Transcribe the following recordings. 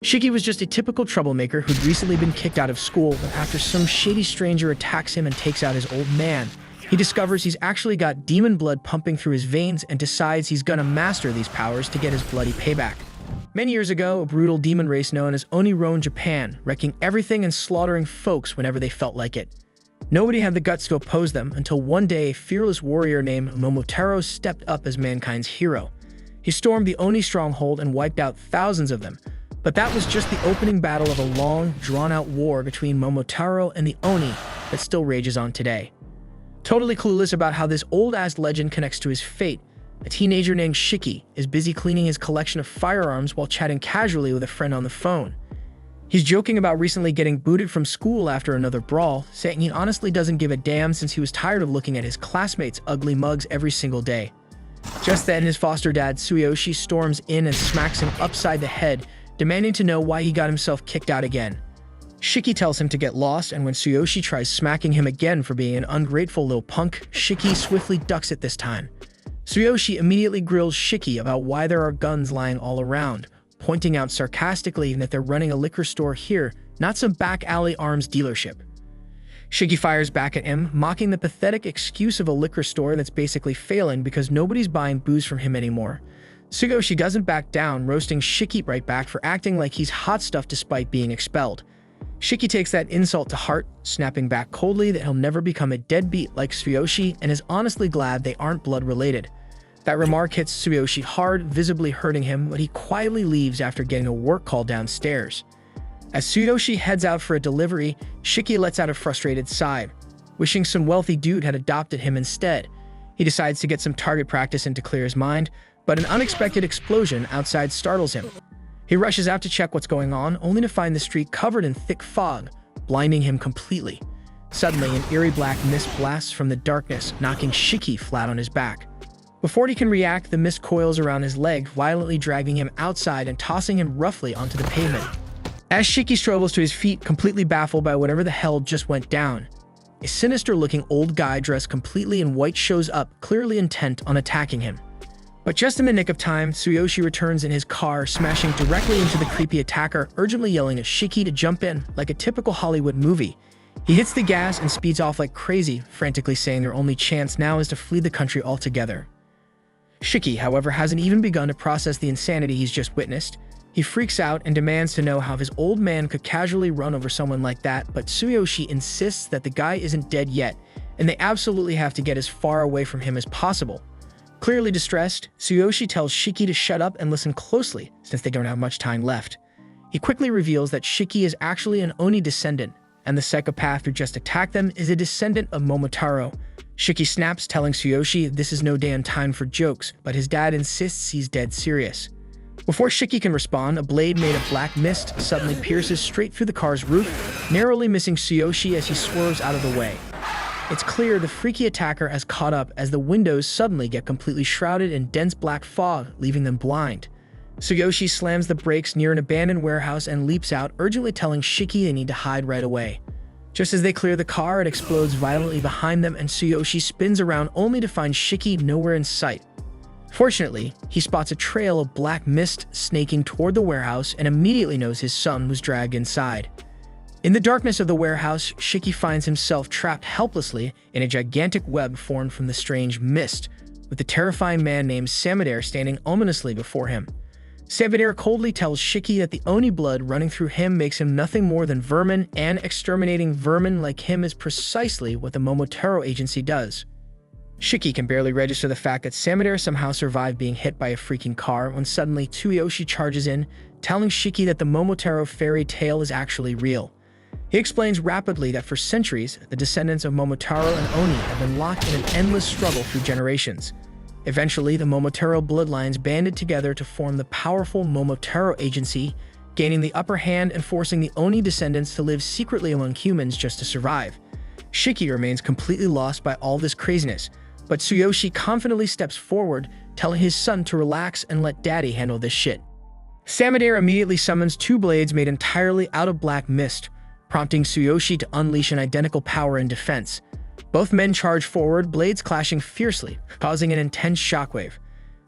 Shiki was just a typical troublemaker who'd recently been kicked out of school, but after some shady stranger attacks him and takes out his old man, he discovers he's actually got demon blood pumping through his veins and decides he's gonna master these powers to get his bloody payback. Many years ago, a brutal demon race known as Oni roamed Japan, wrecking everything and slaughtering folks whenever they felt like it. Nobody had the guts to oppose them until one day a fearless warrior named Momotarou stepped up as mankind's hero. He stormed the Oni stronghold and wiped out thousands of them. But that was just the opening battle of a long, drawn-out war between Momotarou and the Oni that still rages on today. Totally clueless about how this old-ass legend connects to his fate, a teenager named Shiki is busy cleaning his collection of firearms while chatting casually with a friend on the phone. He's joking about recently getting booted from school after another brawl, saying he honestly doesn't give a damn since he was tired of looking at his classmates' ugly mugs every single day. Just then, his foster dad, Tsuyoshi, storms in and smacks him upside the head, demanding to know why he got himself kicked out again. Shiki tells him to get lost, and when Tsuyoshi tries smacking him again for being an ungrateful little punk, Shiki swiftly ducks it this time. Tsuyoshi immediately grills Shiki about why there are guns lying all around, pointing out sarcastically that they're running a liquor store here, not some back alley arms dealership. Shiki fires back at him, mocking the pathetic excuse of a liquor store that's basically failing because nobody's buying booze from him anymore. Tsuyoshi doesn't back down, roasting Shiki right back for acting like he's hot stuff despite being expelled. Shiki takes that insult to heart, snapping back coldly that he'll never become a deadbeat like Tsuyoshi and is honestly glad they aren't blood-related. That remark hits Tsuyoshi hard, visibly hurting him, but he quietly leaves after getting a work call downstairs. As Tsuyoshi heads out for a delivery, Shiki lets out a frustrated sigh, wishing some wealthy dude had adopted him instead. He decides to get some target practice in to clear his mind, but an unexpected explosion outside startles him. He rushes out to check what's going on, only to find the street covered in thick fog, blinding him completely. Suddenly, an eerie black mist blasts from the darkness, knocking Shiki flat on his back. Before he can react, the mist coils around his leg, violently dragging him outside and tossing him roughly onto the pavement. As Shiki struggles to his feet, completely baffled by whatever the hell just went down, a sinister-looking old guy dressed completely in white shows up, clearly intent on attacking him. But just in the nick of time, Tsuyoshi returns in his car, smashing directly into the creepy attacker, urgently yelling at Shiki to jump in, like a typical Hollywood movie. He hits the gas and speeds off like crazy, frantically saying their only chance now is to flee the country altogether. Shiki, however, hasn't even begun to process the insanity he's just witnessed. He freaks out and demands to know how his old man could casually run over someone like that, but Tsuyoshi insists that the guy isn't dead yet, and they absolutely have to get as far away from him as possible. Clearly distressed, Tsuyoshi tells Shiki to shut up and listen closely, since they don't have much time left. He quickly reveals that Shiki is actually an Oni descendant, and the psychopath who just attacked them is a descendant of Momotarou. Shiki snaps, telling Tsuyoshi this is no damn time for jokes, but his dad insists he's dead serious. Before Shiki can respond, a blade made of black mist suddenly pierces straight through the car's roof, narrowly missing Tsuyoshi as he swerves out of the way. It's clear the freaky attacker has caught up as the windows suddenly get completely shrouded in dense black fog, leaving them blind. Tsuyoshi slams the brakes near an abandoned warehouse and leaps out, urgently telling Shiki they need to hide right away. Just as they clear the car, it explodes violently behind them and Tsuyoshi spins around only to find Shiki nowhere in sight. Fortunately, he spots a trail of black mist snaking toward the warehouse and immediately knows his son was dragged inside. In the darkness of the warehouse, Shiki finds himself trapped helplessly in a gigantic web formed from the strange mist, with the terrifying man named Samedare standing ominously before him. Samedare coldly tells Shiki that the Oni blood running through him makes him nothing more than vermin, and exterminating vermin like him is precisely what the Momotarou agency does. Shiki can barely register the fact that Samedare somehow survived being hit by a freaking car when suddenly Tsuyoshi charges in, telling Shiki that the Momotarou fairy tale is actually real. He explains rapidly that for centuries, the descendants of Momotarou and Oni have been locked in an endless struggle through generations. Eventually, the Momotarou bloodlines banded together to form the powerful Momotarou agency, gaining the upper hand and forcing the Oni descendants to live secretly among humans just to survive. Shiki remains completely lost by all this craziness, but Tsuyoshi confidently steps forward, telling his son to relax and let daddy handle this shit. Samedare immediately summons two blades made entirely out of black mist, prompting Tsuyoshi to unleash an identical power in defense. Both men charge forward, blades clashing fiercely, causing an intense shockwave.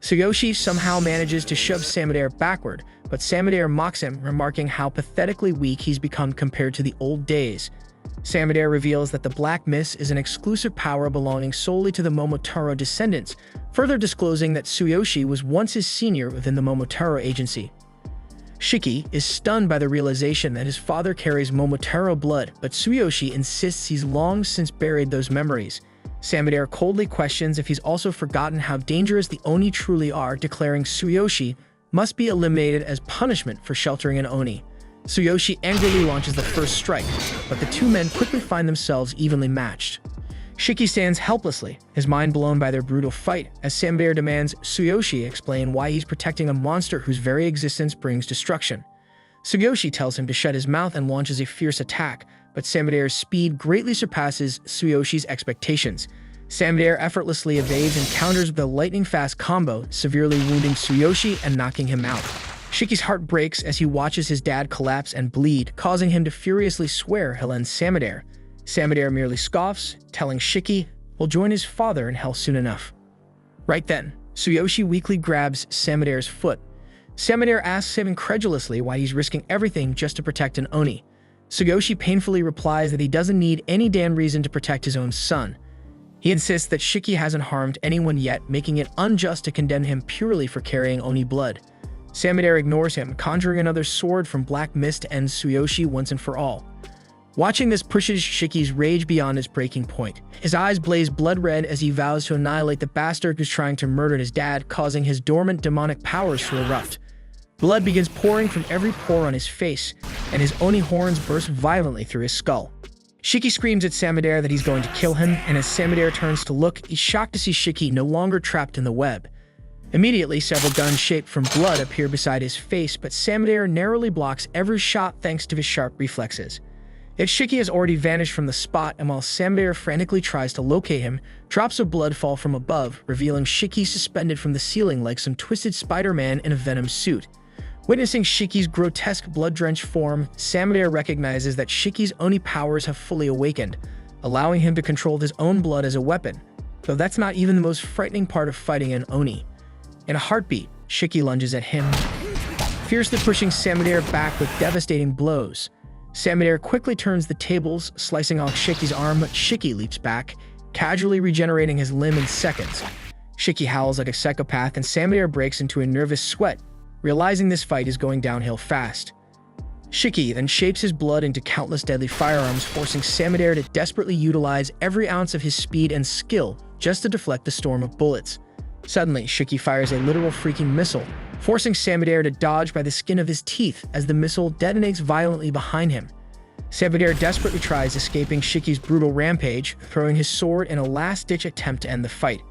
Tsuyoshi somehow manages to shove Samedare backward, but Samadare mocks him, remarking how pathetically weak he's become compared to the old days. Samadare reveals that the Black Mist is an exclusive power belonging solely to the Momotarou descendants, further disclosing that Tsuyoshi was once his senior within the Momotarou agency. Shiki is stunned by the realization that his father carries Momotarou blood, but Tsuyoshi insists he's long since buried those memories. Samadare coldly questions if he's also forgotten how dangerous the Oni truly are, declaring Tsuyoshi must be eliminated as punishment for sheltering an Oni. Tsuyoshi angrily launches the first strike, but the two men quickly find themselves evenly matched. Shiki stands helplessly, his mind blown by their brutal fight, as Samadare demands Tsuyoshi explain why he's protecting a monster whose very existence brings destruction. Tsuyoshi tells him to shut his mouth and launches a fierce attack, but Samadare's speed greatly surpasses Tsuyoshi's expectations. Samadare effortlessly evades and counters with a lightning-fast combo, severely wounding Tsuyoshi and knocking him out. Shiki's heart breaks as he watches his dad collapse and bleed, causing him to furiously swear he'll end Samadare. Samadare merely scoffs, telling Shiki he'll join his father in hell soon enough. Right then, Tsuyoshi weakly grabs Samadare's foot. Samadare asks him incredulously why he's risking everything just to protect an Oni. Tsuyoshi painfully replies that he doesn't need any damn reason to protect his own son. He insists that Shiki hasn't harmed anyone yet, making it unjust to condemn him purely for carrying Oni blood. Samadare ignores him, conjuring another sword from Black Mist to end Tsuyoshi once and for all. Watching this pushes Shiki's rage beyond its breaking point. His eyes blaze blood red as he vows to annihilate the bastard who's trying to murder his dad, causing his dormant demonic powers to erupt. Blood begins pouring from every pore on his face, and his Oni horns burst violently through his skull. Shiki screams at Samadare that he's going to kill him, and as Samadare turns to look, he's shocked to see Shiki no longer trapped in the web. Immediately, several guns shaped from blood appear beside his face, but Samadare narrowly blocks every shot thanks to his sharp reflexes. If Shiki has already vanished from the spot, and while Samadare frantically tries to locate him, drops of blood fall from above, revealing Shiki suspended from the ceiling like some twisted Spider-Man in a Venom suit. Witnessing Shiki's grotesque blood-drenched form, Samadare recognizes that Shiki's Oni powers have fully awakened, allowing him to control his own blood as a weapon, though that's not even the most frightening part of fighting an Oni. In a heartbeat, Shiki lunges at him, fiercely pushing Samadare back with devastating blows. Samadare quickly turns the tables, slicing off Shiki's arm, but Shiki leaps back, casually regenerating his limb in seconds. Shiki howls like a psychopath, and Samadare breaks into a nervous sweat, realizing this fight is going downhill fast. Shiki then shapes his blood into countless deadly firearms, forcing Samadare to desperately utilize every ounce of his speed and skill just to deflect the storm of bullets. Suddenly, Shiki fires a literal freaking missile, forcing Samadare to dodge by the skin of his teeth as the missile detonates violently behind him. Samadare desperately tries escaping Shiki's brutal rampage, throwing his sword in a last-ditch attempt to end the fight.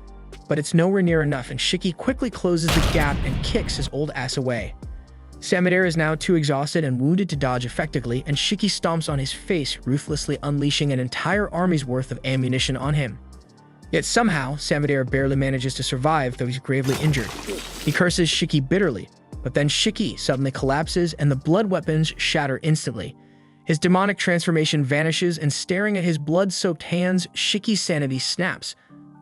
But it's nowhere near enough, and Shiki quickly closes the gap and kicks his old ass away. Samadare is now too exhausted and wounded to dodge effectively, and Shiki stomps on his face, ruthlessly unleashing an entire army's worth of ammunition on him. Yet somehow, Samadare barely manages to survive, though he's gravely injured. He curses Shiki bitterly, but then Shiki suddenly collapses and the blood weapons shatter instantly. His demonic transformation vanishes, and staring at his blood-soaked hands, Shiki's sanity snaps,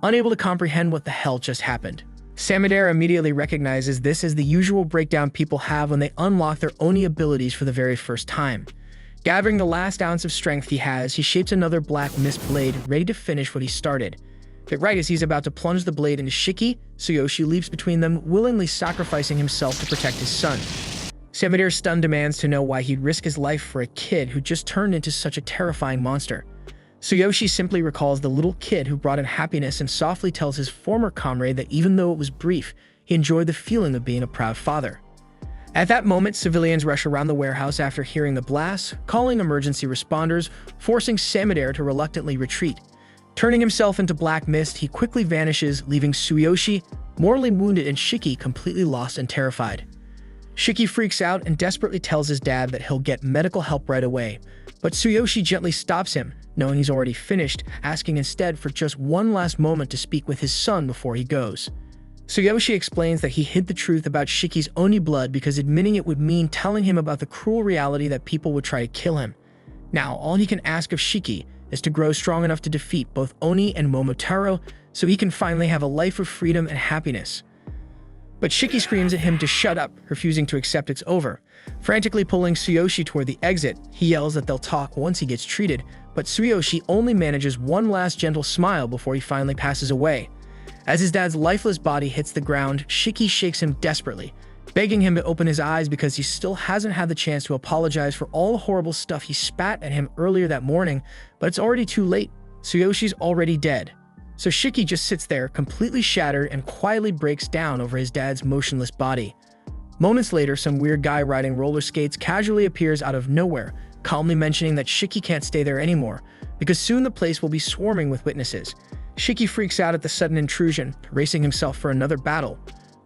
unable to comprehend what the hell just happened. Samadare immediately recognizes this as the usual breakdown people have when they unlock their Oni abilities for the very first time. Gathering the last ounce of strength he has, he shapes another Black Mist blade, ready to finish what he started. But right as he's about to plunge the blade into Shiki, Tsuyoshi leaps between them, willingly sacrificing himself to protect his son. Samadare's stunned demands to know why he'd risk his life for a kid who just turned into such a terrifying monster. Tsuyoshi simply recalls the little kid who brought him happiness and softly tells his former comrade that even though it was brief, he enjoyed the feeling of being a proud father. At that moment, civilians rush around the warehouse after hearing the blast, calling emergency responders, forcing Samadare to reluctantly retreat. Turning himself into Black Mist, he quickly vanishes, leaving Tsuyoshi mortally wounded and Shiki completely lost and terrified. Shiki freaks out and desperately tells his dad that he'll get medical help right away, but Tsuyoshi gently stops him, knowing he's already finished, asking instead for just one last moment to speak with his son before he goes. Tsuyoshi explains that he hid the truth about Shiki's Oni blood because admitting it would mean telling him about the cruel reality that people would try to kill him. Now, all he can ask of Shiki is to grow strong enough to defeat both Oni and Momotarou so he can finally have a life of freedom and happiness. But Shiki screams at him to shut up, refusing to accept it's over. Frantically pulling Tsuyoshi toward the exit, he yells that they'll talk once he gets treated, but Tsuyoshi only manages one last gentle smile before he finally passes away. As his dad's lifeless body hits the ground, Shiki shakes him desperately, begging him to open his eyes because he still hasn't had the chance to apologize for all the horrible stuff he spat at him earlier that morning, but it's already too late. Tsuyoshi's already dead. So Shiki just sits there, completely shattered, and quietly breaks down over his dad's motionless body. Moments later, some weird guy riding roller skates casually appears out of nowhere, calmly mentioning that Shiki can't stay there anymore, because soon the place will be swarming with witnesses. Shiki freaks out at the sudden intrusion, racing himself for another battle.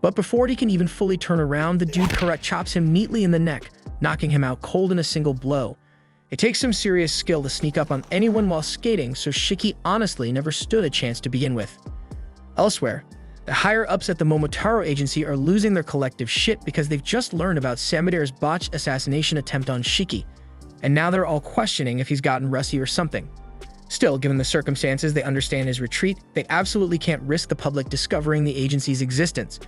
But before he can even fully turn around, the dude correct chops him neatly in the neck, knocking him out cold in a single blow. It takes some serious skill to sneak up on anyone while skating, so Shiki honestly never stood a chance to begin with. Elsewhere, the higher-ups at the Momotarou agency are losing their collective shit because they've just learned about Samadere's botched assassination attempt on Shiki, and now they're all questioning if he's gotten rusty or something. Still, given the circumstances, they understand his retreat. They absolutely can't risk the public discovering the agency's existence.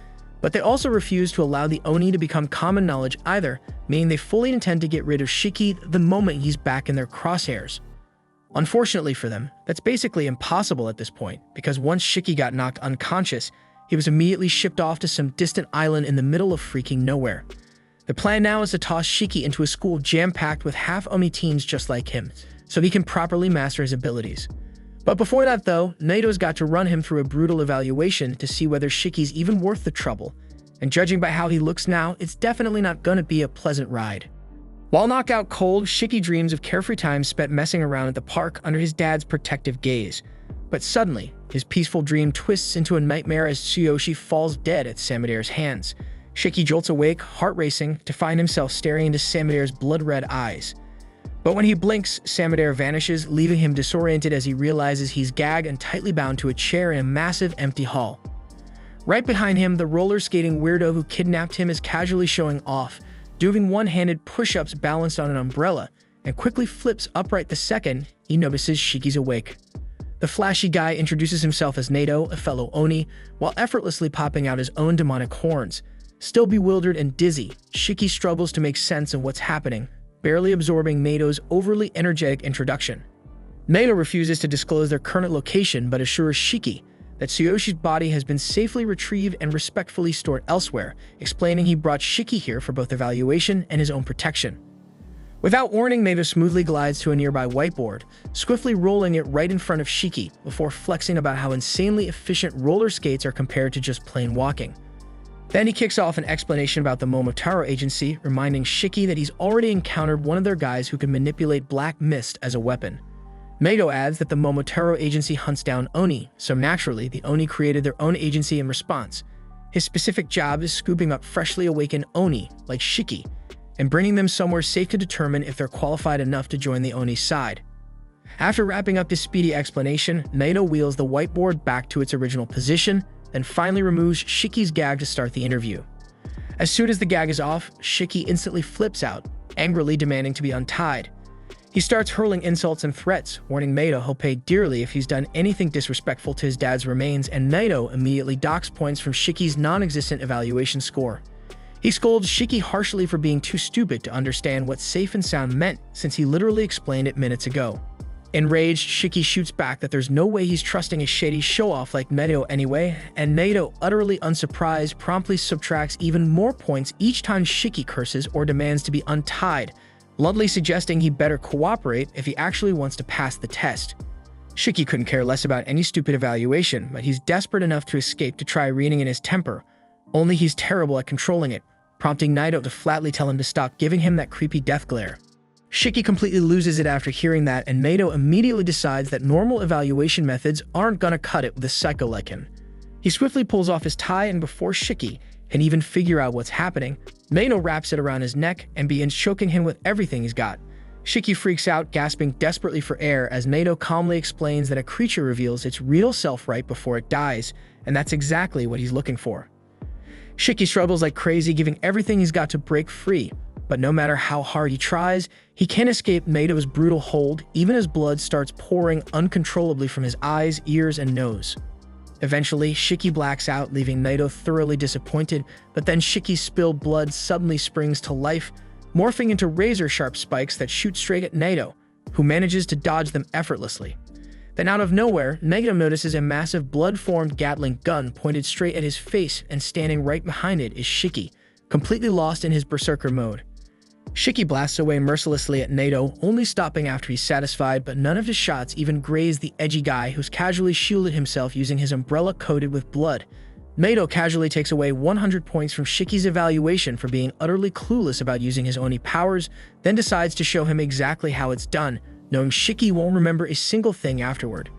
But they also refuse to allow the Oni to become common knowledge either, meaning they fully intend to get rid of Shiki the moment he's back in their crosshairs. Unfortunately for them, that's basically impossible at this point, because once Shiki got knocked unconscious, he was immediately shipped off to some distant island in the middle of freaking nowhere. The plan now is to toss Shiki into a school jam-packed with half-Oni teens just like him, so he can properly master his abilities. But before that though, Naito's got to run him through a brutal evaluation to see whether Shiki's even worth the trouble, and judging by how he looks now, it's definitely not gonna be a pleasant ride. While knocked out cold, Shiki dreams of carefree times spent messing around at the park under his dad's protective gaze. But suddenly, his peaceful dream twists into a nightmare as Tsuyoshi falls dead at Samadere's hands. Shiki jolts awake, heart racing, to find himself staring into Samadere's blood-red eyes. But when he blinks, Samadere vanishes, leaving him disoriented as he realizes he's gagged and tightly bound to a chair in a massive empty hall. Right behind him, the roller skating weirdo who kidnapped him is casually showing off, doing one-handed push-ups balanced on an umbrella, and quickly flips upright the second he notices Shiki's awake. The flashy guy introduces himself as Naito, a fellow Oni, while effortlessly popping out his own demonic horns. Still bewildered and dizzy, Shiki struggles to make sense of what's happening, barely absorbing Naito's overly energetic introduction. Naito refuses to disclose their current location but assures Shiki that Tsuyoshi's body has been safely retrieved and respectfully stored elsewhere, explaining he brought Shiki here for both evaluation and his own protection. Without warning, Naito smoothly glides to a nearby whiteboard, swiftly rolling it right in front of Shiki before flexing about how insanely efficient roller skates are compared to just plain walking. Then he kicks off an explanation about the Momotarou agency, reminding Shiki that he's already encountered one of their guys who can manipulate black mist as a weapon. Naito adds that the Momotarou agency hunts down Oni, so naturally the Oni created their own agency in response. His specific job is scooping up freshly awakened Oni, like Shiki, and bringing them somewhere safe to determine if they're qualified enough to join the Oni's side. After wrapping up this speedy explanation, Naito wheels the whiteboard back to its original position, then finally removes Shiki's gag to start the interview. As soon as the gag is off, Shiki instantly flips out, angrily demanding to be untied. He starts hurling insults and threats, warning Naito he'll pay dearly if he's done anything disrespectful to his dad's remains, and Naito immediately docks points from Shiki's non-existent evaluation score. He scolds Shiki harshly for being too stupid to understand what safe and sound meant, since he literally explained it minutes ago. Enraged, Shiki shoots back that there's no way he's trusting a shady show-off like Naito anyway, and Naito, utterly unsurprised, promptly subtracts even more points each time Shiki curses or demands to be untied, bluntly suggesting he better cooperate if he actually wants to pass the test. Shiki couldn't care less about any stupid evaluation, but he's desperate enough to escape to try reining in his temper, only he's terrible at controlling it, prompting Naito to flatly tell him to stop giving him that creepy death glare. Shiki completely loses it after hearing that, and Naito immediately decides that normal evaluation methods aren't gonna cut it with a psycho like him. He swiftly pulls off his tie, and before Shiki can even figure out what's happening, Naito wraps it around his neck and begins choking him with everything he's got. Shiki freaks out, gasping desperately for air as Naito calmly explains that a creature reveals its real self right before it dies, and that's exactly what he's looking for. Shiki struggles like crazy, giving everything he's got to break free, but no matter how hard he tries, he can't escape Naito's brutal hold, even as blood starts pouring uncontrollably from his eyes, ears, and nose. Eventually, Shiki blacks out, leaving Naito thoroughly disappointed, but then Shiki's spilled blood suddenly springs to life, morphing into razor-sharp spikes that shoot straight at Naito, who manages to dodge them effortlessly. Then out of nowhere, Naito notices a massive blood-formed Gatling gun pointed straight at his face, and standing right behind it is Shiki, completely lost in his berserker mode. Shiki blasts away mercilessly at Naito, only stopping after he's satisfied, but none of his shots even graze the edgy guy who's casually shielded himself using his umbrella coated with blood. Naito casually takes away 100 points from Shiki's evaluation for being utterly clueless about using his Oni powers, then decides to show him exactly how it's done, knowing Shiki won't remember a single thing afterward.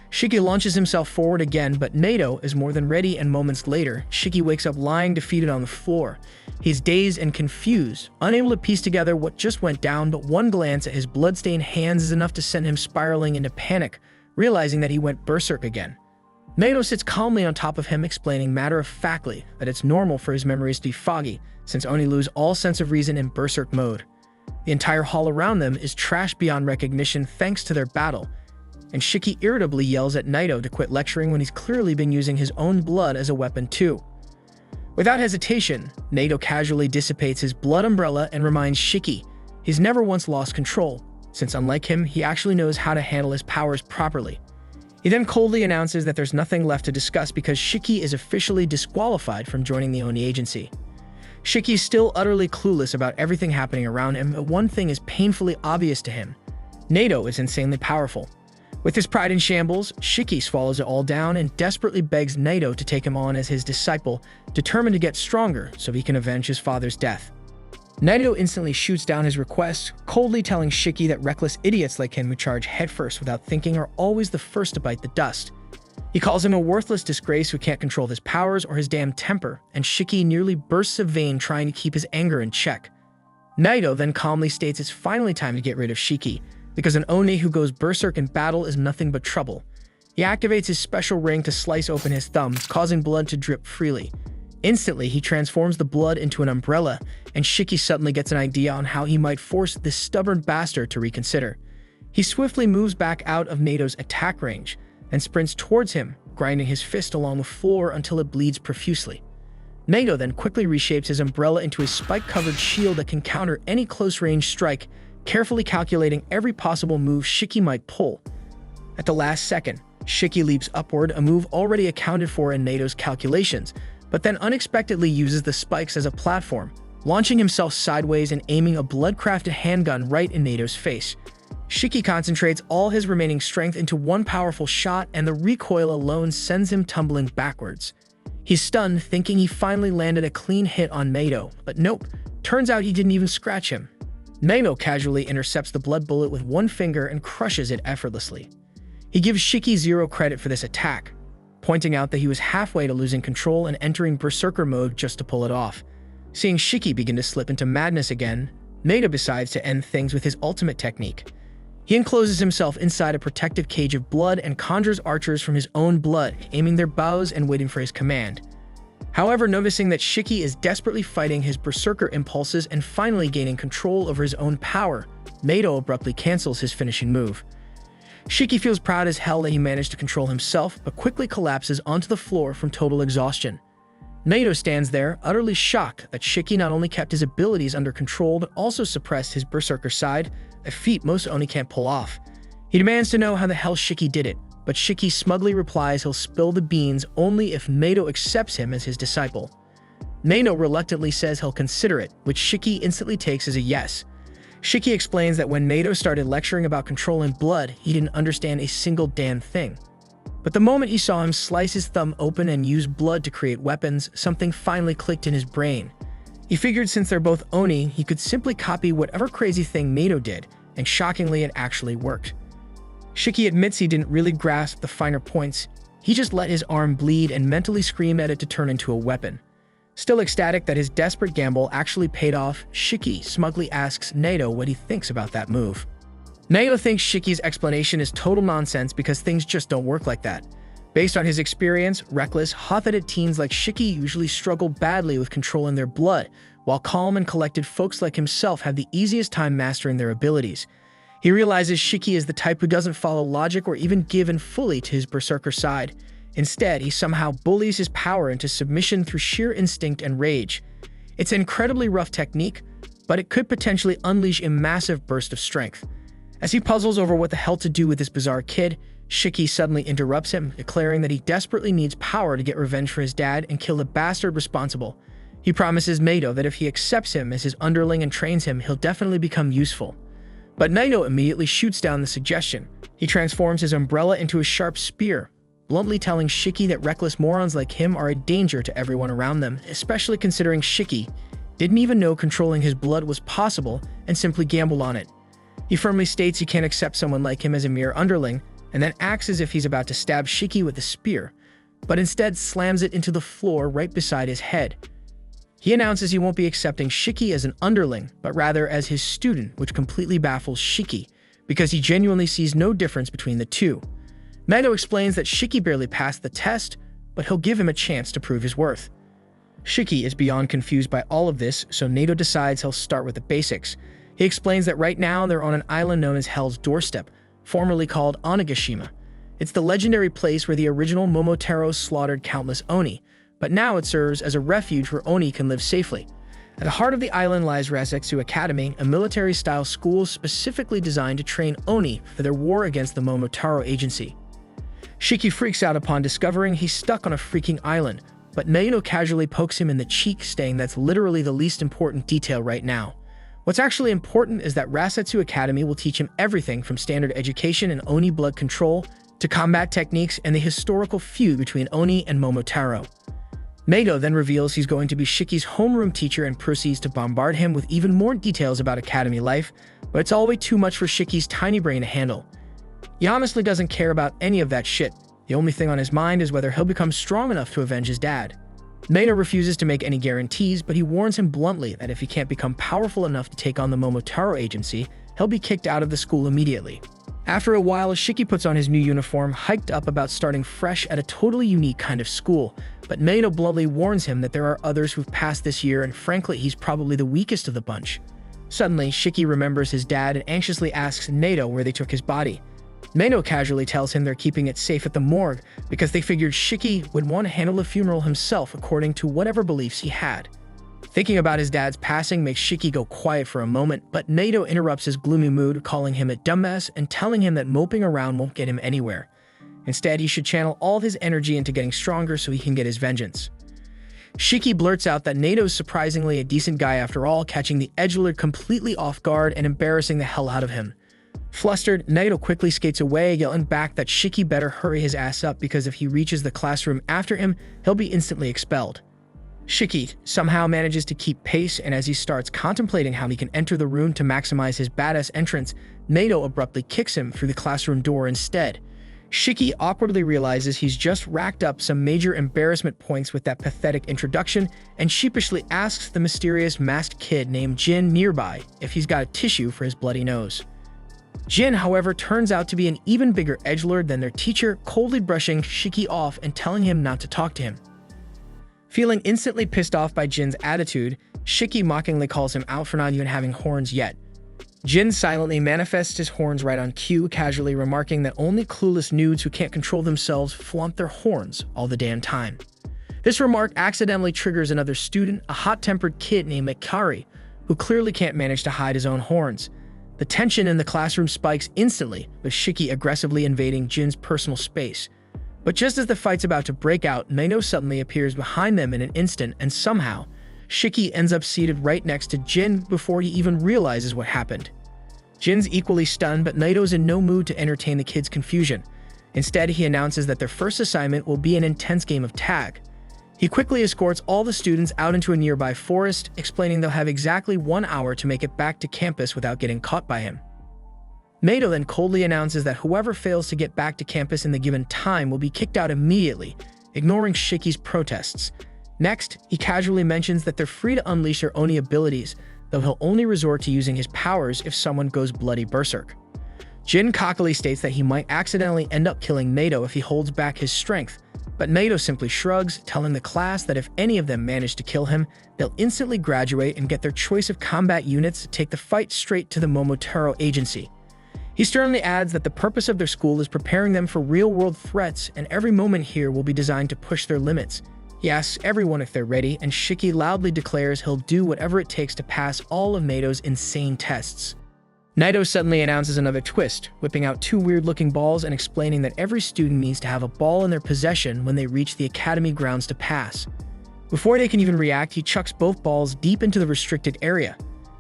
Shiki launches himself forward again, but Naito is more than ready, and moments later, Shiki wakes up lying defeated on the floor. He's dazed and confused, unable to piece together what just went down, but one glance at his bloodstained hands is enough to send him spiraling into panic, realizing that he went berserk again. Naito sits calmly on top of him, explaining matter-of-factly that it's normal for his memories to be foggy, since Oni lose all sense of reason in berserk mode. The entire hall around them is trashed beyond recognition thanks to their battle, and Shiki irritably yells at Naito to quit lecturing when he's clearly been using his own blood as a weapon too. Without hesitation, Naito casually dissipates his blood umbrella and reminds Shiki he's never once lost control, since unlike him, he actually knows how to handle his powers properly. He then coldly announces that there's nothing left to discuss because Shiki is officially disqualified from joining the Oni agency. Shiki is still utterly clueless about everything happening around him, but one thing is painfully obvious to him. Naito is insanely powerful. With his pride in shambles, Shiki swallows it all down and desperately begs Naito to take him on as his disciple, determined to get stronger so he can avenge his father's death. Naito instantly shoots down his request, coldly telling Shiki that reckless idiots like him who charge headfirst without thinking are always the first to bite the dust. He calls him a worthless disgrace who can't control his powers or his damn temper, and Shiki nearly bursts a vein trying to keep his anger in check. Naito then calmly states it's finally time to get rid of Shiki, because an Oni who goes berserk in battle is nothing but trouble. He activates his special ring to slice open his thumb, causing blood to drip freely. Instantly, he transforms the blood into an umbrella, and Shiki suddenly gets an idea on how he might force this stubborn bastard to reconsider. He swiftly moves back out of Naito's attack range, and sprints towards him, grinding his fist along the floor until it bleeds profusely. Naito then quickly reshapes his umbrella into a spike-covered shield that can counter any close-range strike, carefully calculating every possible move Shiki might pull. At the last second, Shiki leaps upward, a move already accounted for in Naito's calculations, but then unexpectedly uses the spikes as a platform, launching himself sideways and aiming a blood-crafted handgun right in Naito's face. Shiki concentrates all his remaining strength into one powerful shot, and the recoil alone sends him tumbling backwards. He's stunned, thinking he finally landed a clean hit on Naito, but nope, turns out he didn't even scratch him. Naito casually intercepts the blood bullet with one finger and crushes it effortlessly. He gives Shiki zero credit for this attack, pointing out that he was halfway to losing control and entering berserker mode just to pull it off. Seeing Shiki begin to slip into madness again, Naito decides to end things with his ultimate technique. He encloses himself inside a protective cage of blood and conjures archers from his own blood, aiming their bows and waiting for his command. However, noticing that Shiki is desperately fighting his berserker impulses and finally gaining control over his own power, Naito abruptly cancels his finishing move. Shiki feels proud as hell that he managed to control himself, but quickly collapses onto the floor from total exhaustion. Naito stands there, utterly shocked that Shiki not only kept his abilities under control but also suppressed his berserker side, a feat most Oni can't pull off. He demands to know how the hell Shiki did it, but Shiki smugly replies he'll spill the beans only if Naito accepts him as his disciple. Naito reluctantly says he'll consider it, which Shiki instantly takes as a yes. Shiki explains that when Naito started lecturing about controlling blood, he didn't understand a single damn thing. But the moment he saw him slice his thumb open and use blood to create weapons, something finally clicked in his brain. He figured since they're both Oni, he could simply copy whatever crazy thing Naito did, and shockingly it actually worked. Shiki admits he didn't really grasp the finer points, he just let his arm bleed and mentally screamed at it to turn into a weapon. Still ecstatic that his desperate gamble actually paid off, Shiki smugly asks Naito what he thinks about that move. Naito thinks Shiki's explanation is total nonsense because things just don't work like that. Based on his experience, reckless, hot-headed teens like Shiki usually struggle badly with controlling their blood, while calm and collected folks like himself have the easiest time mastering their abilities. He realizes Shiki is the type who doesn't follow logic or even give in fully to his berserker side, Instead, he somehow bullies his power into submission through sheer instinct and rage. It's an incredibly rough technique, but it could potentially unleash a massive burst of strength. As he puzzles over what the hell to do with this bizarre kid, Shiki suddenly interrupts him, declaring that he desperately needs power to get revenge for his dad and kill the bastard responsible. He promises Naito that if he accepts him as his underling and trains him, he'll definitely become useful. But Naito immediately shoots down the suggestion. He transforms his umbrella into a sharp spear, bluntly telling Shiki that reckless morons like him are a danger to everyone around them, especially considering Shiki didn't even know controlling his blood was possible and simply gambled on it. He firmly states he can't accept someone like him as a mere underling, and then acts as if he's about to stab Shiki with a spear, but instead slams it into the floor right beside his head. He announces he won't be accepting Shiki as an underling, but rather as his student, which completely baffles Shiki, because he genuinely sees no difference between the two. Naito explains that Shiki barely passed the test, but he'll give him a chance to prove his worth. Shiki is beyond confused by all of this, so Naito decides he'll start with the basics. He explains that right now they're on an island known as Hell's Doorstep, formerly called Onigashima. It's the legendary place where the original Momotarou slaughtered countless Oni, but now it serves as a refuge where Oni can live safely. At the heart of the island lies Rakshasa Academy, a military-style school specifically designed to train Oni for their war against the Momotarou agency. Shiki freaks out upon discovering he's stuck on a freaking island, but Naito casually pokes him in the cheek, saying that's literally the least important detail right now. What's actually important is that Rakshasa Academy will teach him everything from standard education and Oni blood control to combat techniques and the historical feud between Oni and Momotarou. Naito then reveals he's going to be Shiki's homeroom teacher and proceeds to bombard him with even more details about academy life, but it's all way too much for Shiki's tiny brain to handle. He honestly doesn't care about any of that shit. The only thing on his mind is whether he'll become strong enough to avenge his dad. Naito refuses to make any guarantees, but he warns him bluntly that if he can't become powerful enough to take on the Momotarou agency, he'll be kicked out of the school immediately. After a while, Shiki puts on his new uniform, hyped up about starting fresh at a totally unique kind of school, but Naito bluntly warns him that there are others who've passed this year, and frankly, he's probably the weakest of the bunch. Suddenly, Shiki remembers his dad and anxiously asks Naito where they took his body. Naito casually tells him they're keeping it safe at the morgue because they figured Shiki would want to handle the funeral himself according to whatever beliefs he had. Thinking about his dad's passing makes Shiki go quiet for a moment, but Naito interrupts his gloomy mood, calling him a dumbass and telling him that moping around won't get him anywhere. Instead, he should channel all his energy into getting stronger so he can get his vengeance. Shiki blurts out that Naito's surprisingly a decent guy after all, catching the edgelord completely off guard and embarrassing the hell out of him. Flustered, Naito quickly skates away, yelling back that Shiki better hurry his ass up because if he reaches the classroom after him, he'll be instantly expelled. Shiki somehow manages to keep pace, and as he starts contemplating how he can enter the room to maximize his badass entrance, Naito abruptly kicks him through the classroom door instead. Shiki awkwardly realizes he's just racked up some major embarrassment points with that pathetic introduction and sheepishly asks the mysterious masked kid named Jin nearby if he's got a tissue for his bloody nose. Jin, however, turns out to be an even bigger edgelord than their teacher, coldly brushing Shiki off and telling him not to talk to him. Feeling instantly pissed off by Jin's attitude, Shiki mockingly calls him out for not even having horns yet. Jin silently manifests his horns right on cue, casually remarking that only clueless nudes who can't control themselves flaunt their horns all the damn time. This remark accidentally triggers another student, a hot-tempered kid named Ikari, who clearly can't manage to hide his own horns. The tension in the classroom spikes instantly, with Shiki aggressively invading Jin's personal space. But just as the fight's about to break out, Naito suddenly appears behind them in an instant, and somehow, Shiki ends up seated right next to Jin before he even realizes what happened. Jin's equally stunned, but Naito's in no mood to entertain the kid's confusion. Instead, he announces that their first assignment will be an intense game of tag. He quickly escorts all the students out into a nearby forest, explaining they'll have exactly 1 hour to make it back to campus without getting caught by him. Naito then coldly announces that whoever fails to get back to campus in the given time will be kicked out immediately, ignoring Shiki's protests. Next, he casually mentions that they're free to unleash their Oni abilities, though he'll only resort to using his powers if someone goes bloody berserk. Jin cockily states that he might accidentally end up killing Naito if he holds back his strength, but Naito simply shrugs, telling the class that if any of them manage to kill him, they'll instantly graduate and get their choice of combat units to take the fight straight to the Momotarou agency. He sternly adds that the purpose of their school is preparing them for real-world threats, and every moment here will be designed to push their limits. He asks everyone if they're ready, and Shiki loudly declares he'll do whatever it takes to pass all of Naito's insane tests. Naito suddenly announces another twist, whipping out two weird-looking balls and explaining that every student needs to have a ball in their possession when they reach the academy grounds to pass. Before they can even react, he chucks both balls deep into the restricted area.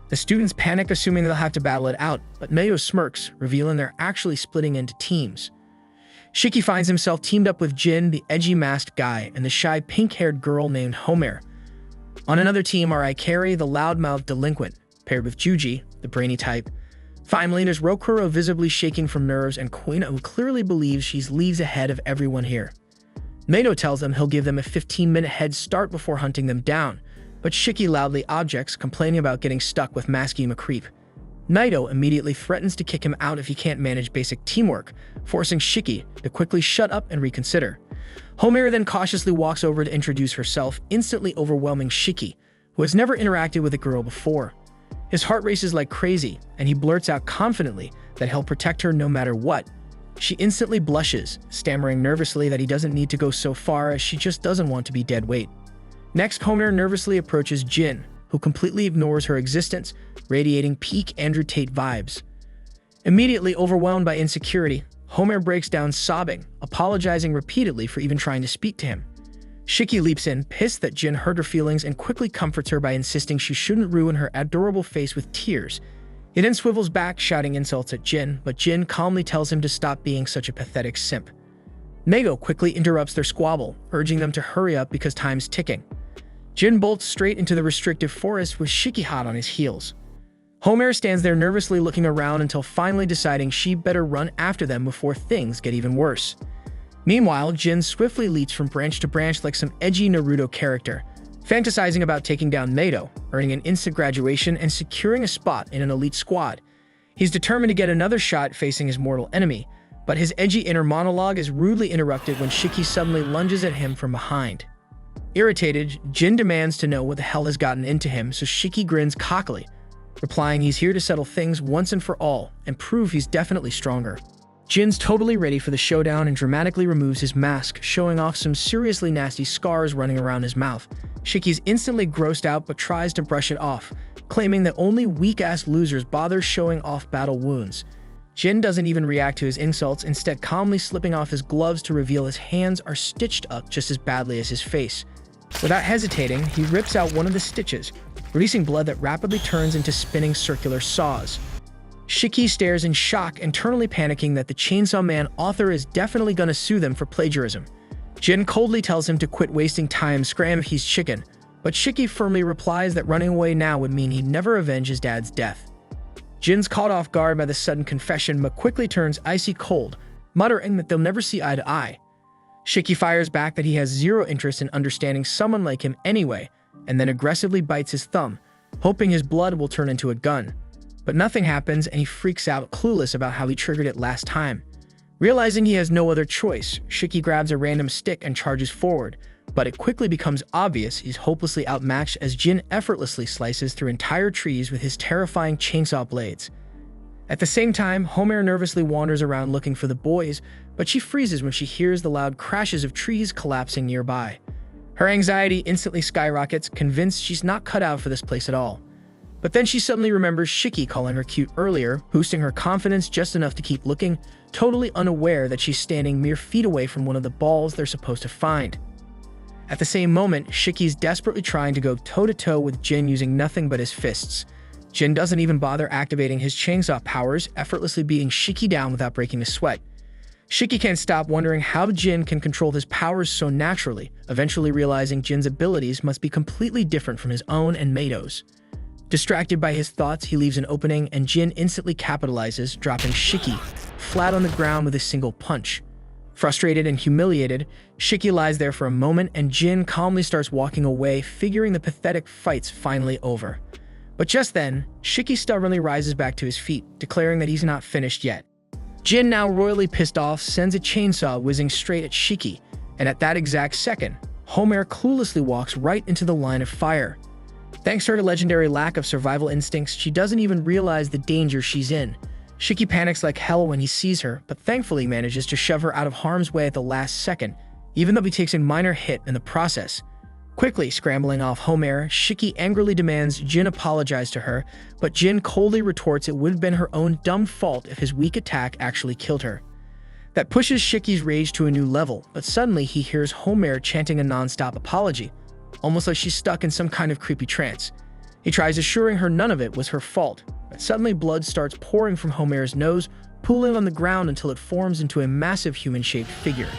The students panic, assuming they'll have to battle it out, but Naito smirks, revealing they're actually splitting into teams. Shiki finds himself teamed up with Jin, the edgy masked guy, and the shy pink-haired girl named Homer. On another team are Ikari, the loudmouthed delinquent, paired with Juji, the brainy type. Finally, there's Rokuro, visibly shaking from nerves, and Kuina, who clearly believes she's leagues ahead of everyone here. Naito tells them he'll give them a 15-minute head start before hunting them down, but Shiki loudly objects, complaining about getting stuck with Masky McCreep. Naito immediately threatens to kick him out if he can't manage basic teamwork, forcing Shiki to quickly shut up and reconsider. Homer then cautiously walks over to introduce herself, instantly overwhelming Shiki, who has never interacted with a girl before. His heart races like crazy, and he blurts out confidently that he'll protect her no matter what. She instantly blushes, stammering nervously that he doesn't need to go so far as she just doesn't want to be dead weight. Next, Homer nervously approaches Jin, who completely ignores her existence, radiating peak Andrew Tate vibes. Immediately overwhelmed by insecurity, Homer breaks down sobbing, apologizing repeatedly for even trying to speak to him. Shiki leaps in, pissed that Jin hurt her feelings, and quickly comforts her by insisting she shouldn't ruin her adorable face with tears. He then swivels back, shouting insults at Jin, but Jin calmly tells him to stop being such a pathetic simp. Naito quickly interrupts their squabble, urging them to hurry up because time's ticking. Jin bolts straight into the restrictive forest with Shiki hot on his heels. Homer stands there nervously looking around until finally deciding she better run after them before things get even worse. Meanwhile, Jin swiftly leaps from branch to branch like some edgy Naruto character, fantasizing about taking down Naito, earning an instant graduation, and securing a spot in an elite squad. He's determined to get another shot facing his mortal enemy, but his edgy inner monologue is rudely interrupted when Shiki suddenly lunges at him from behind. Irritated, Jin demands to know what the hell has gotten into him, so Shiki grins cockily, replying he's here to settle things once and for all and prove he's definitely stronger. Jin's totally ready for the showdown and dramatically removes his mask, showing off some seriously nasty scars running around his mouth. Shiki's instantly grossed out but tries to brush it off, claiming that only weak-ass losers bother showing off battle wounds. Jin doesn't even react to his insults, instead calmly slipping off his gloves to reveal his hands are stitched up just as badly as his face. Without hesitating, he rips out one of the stitches, releasing blood that rapidly turns into spinning circular saws. Shiki stares in shock, internally panicking that the Chainsaw Man author is definitely gonna sue them for plagiarism. Jin coldly tells him to quit wasting time, scram if he's chicken, but Shiki firmly replies that running away now would mean he'd never avenge his dad's death. Jin's caught off guard by the sudden confession but quickly turns icy cold, muttering that they'll never see eye to eye. Shiki fires back that he has zero interest in understanding someone like him anyway, and then aggressively bites his thumb, hoping his blood will turn into a gun. But nothing happens, and he freaks out, clueless about how he triggered it last time. Realizing he has no other choice, Shiki grabs a random stick and charges forward, but it quickly becomes obvious he's hopelessly outmatched as Jin effortlessly slices through entire trees with his terrifying chainsaw blades. At the same time, Homer nervously wanders around looking for the boys, but she freezes when she hears the loud crashes of trees collapsing nearby. Her anxiety instantly skyrockets, convinced she's not cut out for this place at all. But then she suddenly remembers Shiki calling her cute earlier, boosting her confidence just enough to keep looking, totally unaware that she's standing mere feet away from one of the balls they're supposed to find. At the same moment, Shiki's desperately trying to go toe-to-toe with Jin using nothing but his fists. Jin doesn't even bother activating his chainsaw powers, effortlessly beating Shiki down without breaking a sweat. Shiki can't stop wondering how Jin can control his powers so naturally, eventually realizing Jin's abilities must be completely different from his own and Naito's. Distracted by his thoughts, he leaves an opening, and Jin instantly capitalizes, dropping Shiki flat on the ground with a single punch. Frustrated and humiliated, Shiki lies there for a moment, and Jin calmly starts walking away, figuring the pathetic fight's finally over. But just then, Shiki stubbornly rises back to his feet, declaring that he's not finished yet. Jin, now royally pissed off, sends a chainsaw whizzing straight at Shiki, and at that exact second, Homer cluelessly walks right into the line of fire. Thanks to her legendary lack of survival instincts, she doesn't even realize the danger she's in. Shiki panics like hell when he sees her, but thankfully manages to shove her out of harm's way at the last second, even though he takes a minor hit in the process. Quickly scrambling off home air, Shiki angrily demands Jin apologize to her, but Jin coldly retorts it would have been her own dumb fault if his weak attack actually killed her. That pushes Shiki's rage to a new level, but suddenly he hears Homer chanting a non-stop apology, almost like she's stuck in some kind of creepy trance. He tries assuring her none of it was her fault, but suddenly blood starts pouring from Homer's nose, pooling on the ground until it forms into a massive human-shaped figure.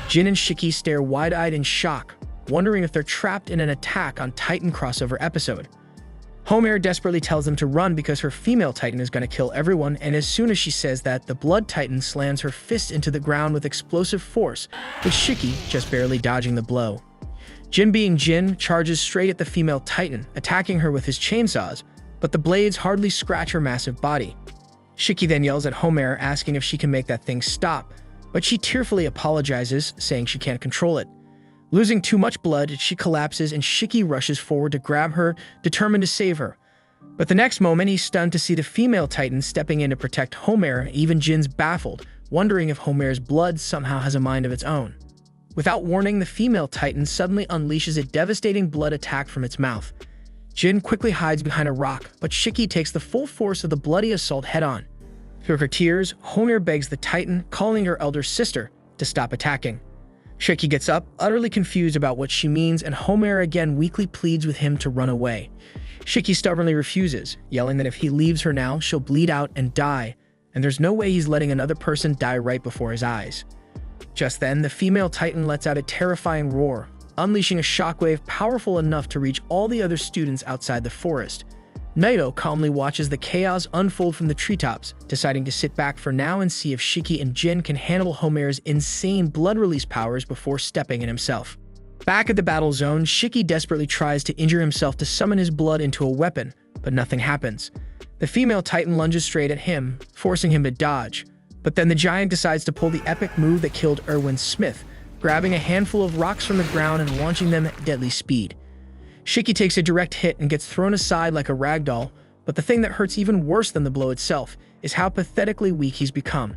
Jin and Shiki stare wide-eyed in shock, wondering if they're trapped in an Attack on Titan crossover episode. Homer desperately tells them to run because her female Titan is going to kill everyone, and as soon as she says that, the Blood Titan slams her fist into the ground with explosive force, with Shiki just barely dodging the blow. Jin, being Jin, charges straight at the female Titan, attacking her with his chainsaws, but the blades hardly scratch her massive body. Shiki then yells at Homer, asking if she can make that thing stop, but she tearfully apologizes, saying she can't control it. Losing too much blood, she collapses and Shiki rushes forward to grab her, determined to save her. But the next moment, he's stunned to see the female Titan stepping in to protect Homer. Even Jin's baffled, wondering if Homer's blood somehow has a mind of its own. Without warning, the female Titan suddenly unleashes a devastating blood attack from its mouth. Jin quickly hides behind a rock, but Shiki takes the full force of the bloody assault head-on. Through her tears, Homer begs the Titan, calling her elder sister, to stop attacking. Shiki gets up, utterly confused about what she means, and Homer again weakly pleads with him to run away. Shiki stubbornly refuses, yelling that if he leaves her now, she'll bleed out and die, and there's no way he's letting another person die right before his eyes. Just then, the female Titan lets out a terrifying roar, unleashing a shockwave powerful enough to reach all the other students outside the forest. Naito calmly watches the chaos unfold from the treetops, deciding to sit back for now and see if Shiki and Jin can handle Homer's insane blood release powers before stepping in himself. Back at the battle zone, Shiki desperately tries to injure himself to summon his blood into a weapon, but nothing happens. The female Titan lunges straight at him, forcing him to dodge. But then the giant decides to pull the epic move that killed Erwin Smith, grabbing a handful of rocks from the ground and launching them at deadly speed. Shiki takes a direct hit and gets thrown aside like a ragdoll, but the thing that hurts even worse than the blow itself is how pathetically weak he's become.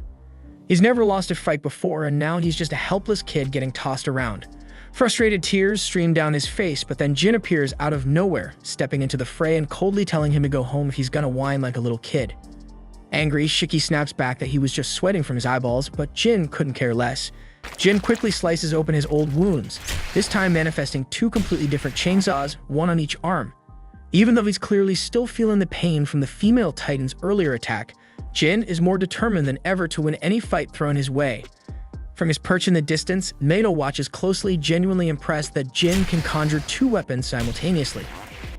He's never lost a fight before, and now he's just a helpless kid getting tossed around. Frustrated tears stream down his face, but then Jin appears out of nowhere, stepping into the fray and coldly telling him to go home if he's gonna whine like a little kid. Angry, Shiki snaps back that he was just sweating from his eyeballs, but Jin couldn't care less. Jin quickly slices open his old wounds, this time manifesting two completely different chainsaws, one on each arm. Even though he's clearly still feeling the pain from the female Titan's earlier attack, Jin is more determined than ever to win any fight thrown his way. From his perch in the distance, Naito watches closely, genuinely impressed that Jin can conjure two weapons simultaneously.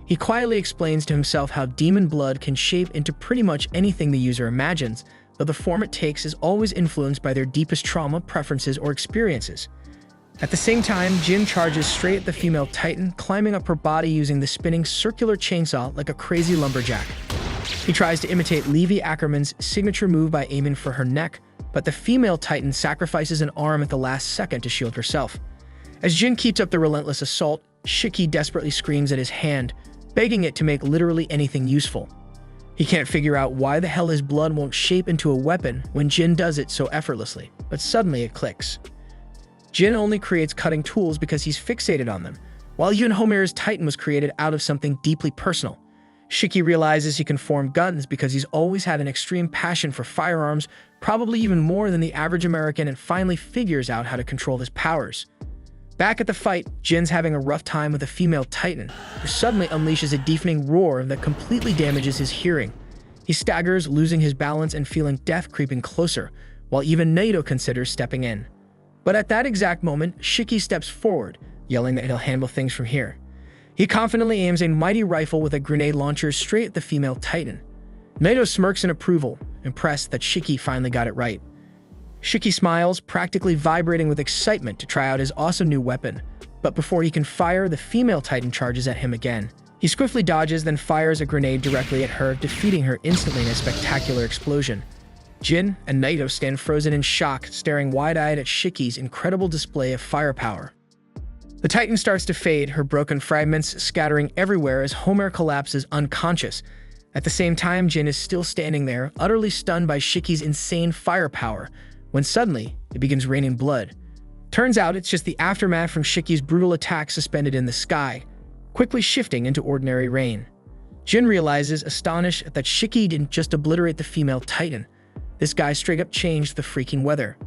He quietly explains to himself how demon blood can shape into pretty much anything the user imagines, though the form it takes is always influenced by their deepest trauma, preferences, or experiences. At the same time, Jin charges straight at the female Titan, climbing up her body using the spinning circular chainsaw like a crazy lumberjack. He tries to imitate Levi Ackerman's signature move by aiming for her neck, but the female Titan sacrifices an arm at the last second to shield herself. As Jin keeps up the relentless assault, Shiki desperately screams at his hand, begging it to make literally anything useful. He can't figure out why the hell his blood won't shape into a weapon when Jin does it so effortlessly, but suddenly it clicks. Jin only creates cutting tools because he's fixated on them, while even Homer's Titan was created out of something deeply personal. Shiki realizes he can form guns because he's always had an extreme passion for firearms, probably even more than the average American, and finally figures out how to control his powers. Back at the fight, Jin's having a rough time with a female Titan, who suddenly unleashes a deafening roar that completely damages his hearing. He staggers, losing his balance and feeling death creeping closer, while even Naito considers stepping in. But at that exact moment, Shiki steps forward, yelling that he'll handle things from here. He confidently aims a mighty rifle with a grenade launcher straight at the female Titan. Naito smirks in approval, impressed that Shiki finally got it right. Shiki smiles, practically vibrating with excitement to try out his awesome new weapon, but before he can fire, the female Titan charges at him again. He swiftly dodges, then fires a grenade directly at her, defeating her instantly in a spectacular explosion. Jin and Naito stand frozen in shock, staring wide-eyed at Shiki's incredible display of firepower. The Titan starts to fade, her broken fragments scattering everywhere as Homer collapses unconscious. At the same time, Jin is still standing there, utterly stunned by Shiki's insane firepower, when suddenly it begins raining blood. Turns out it's just the aftermath from Shiki's brutal attack suspended in the sky, quickly shifting into ordinary rain. Jin realizes, astonished, that Shiki didn't just obliterate the female titan. This guy straight up changed the freaking weather.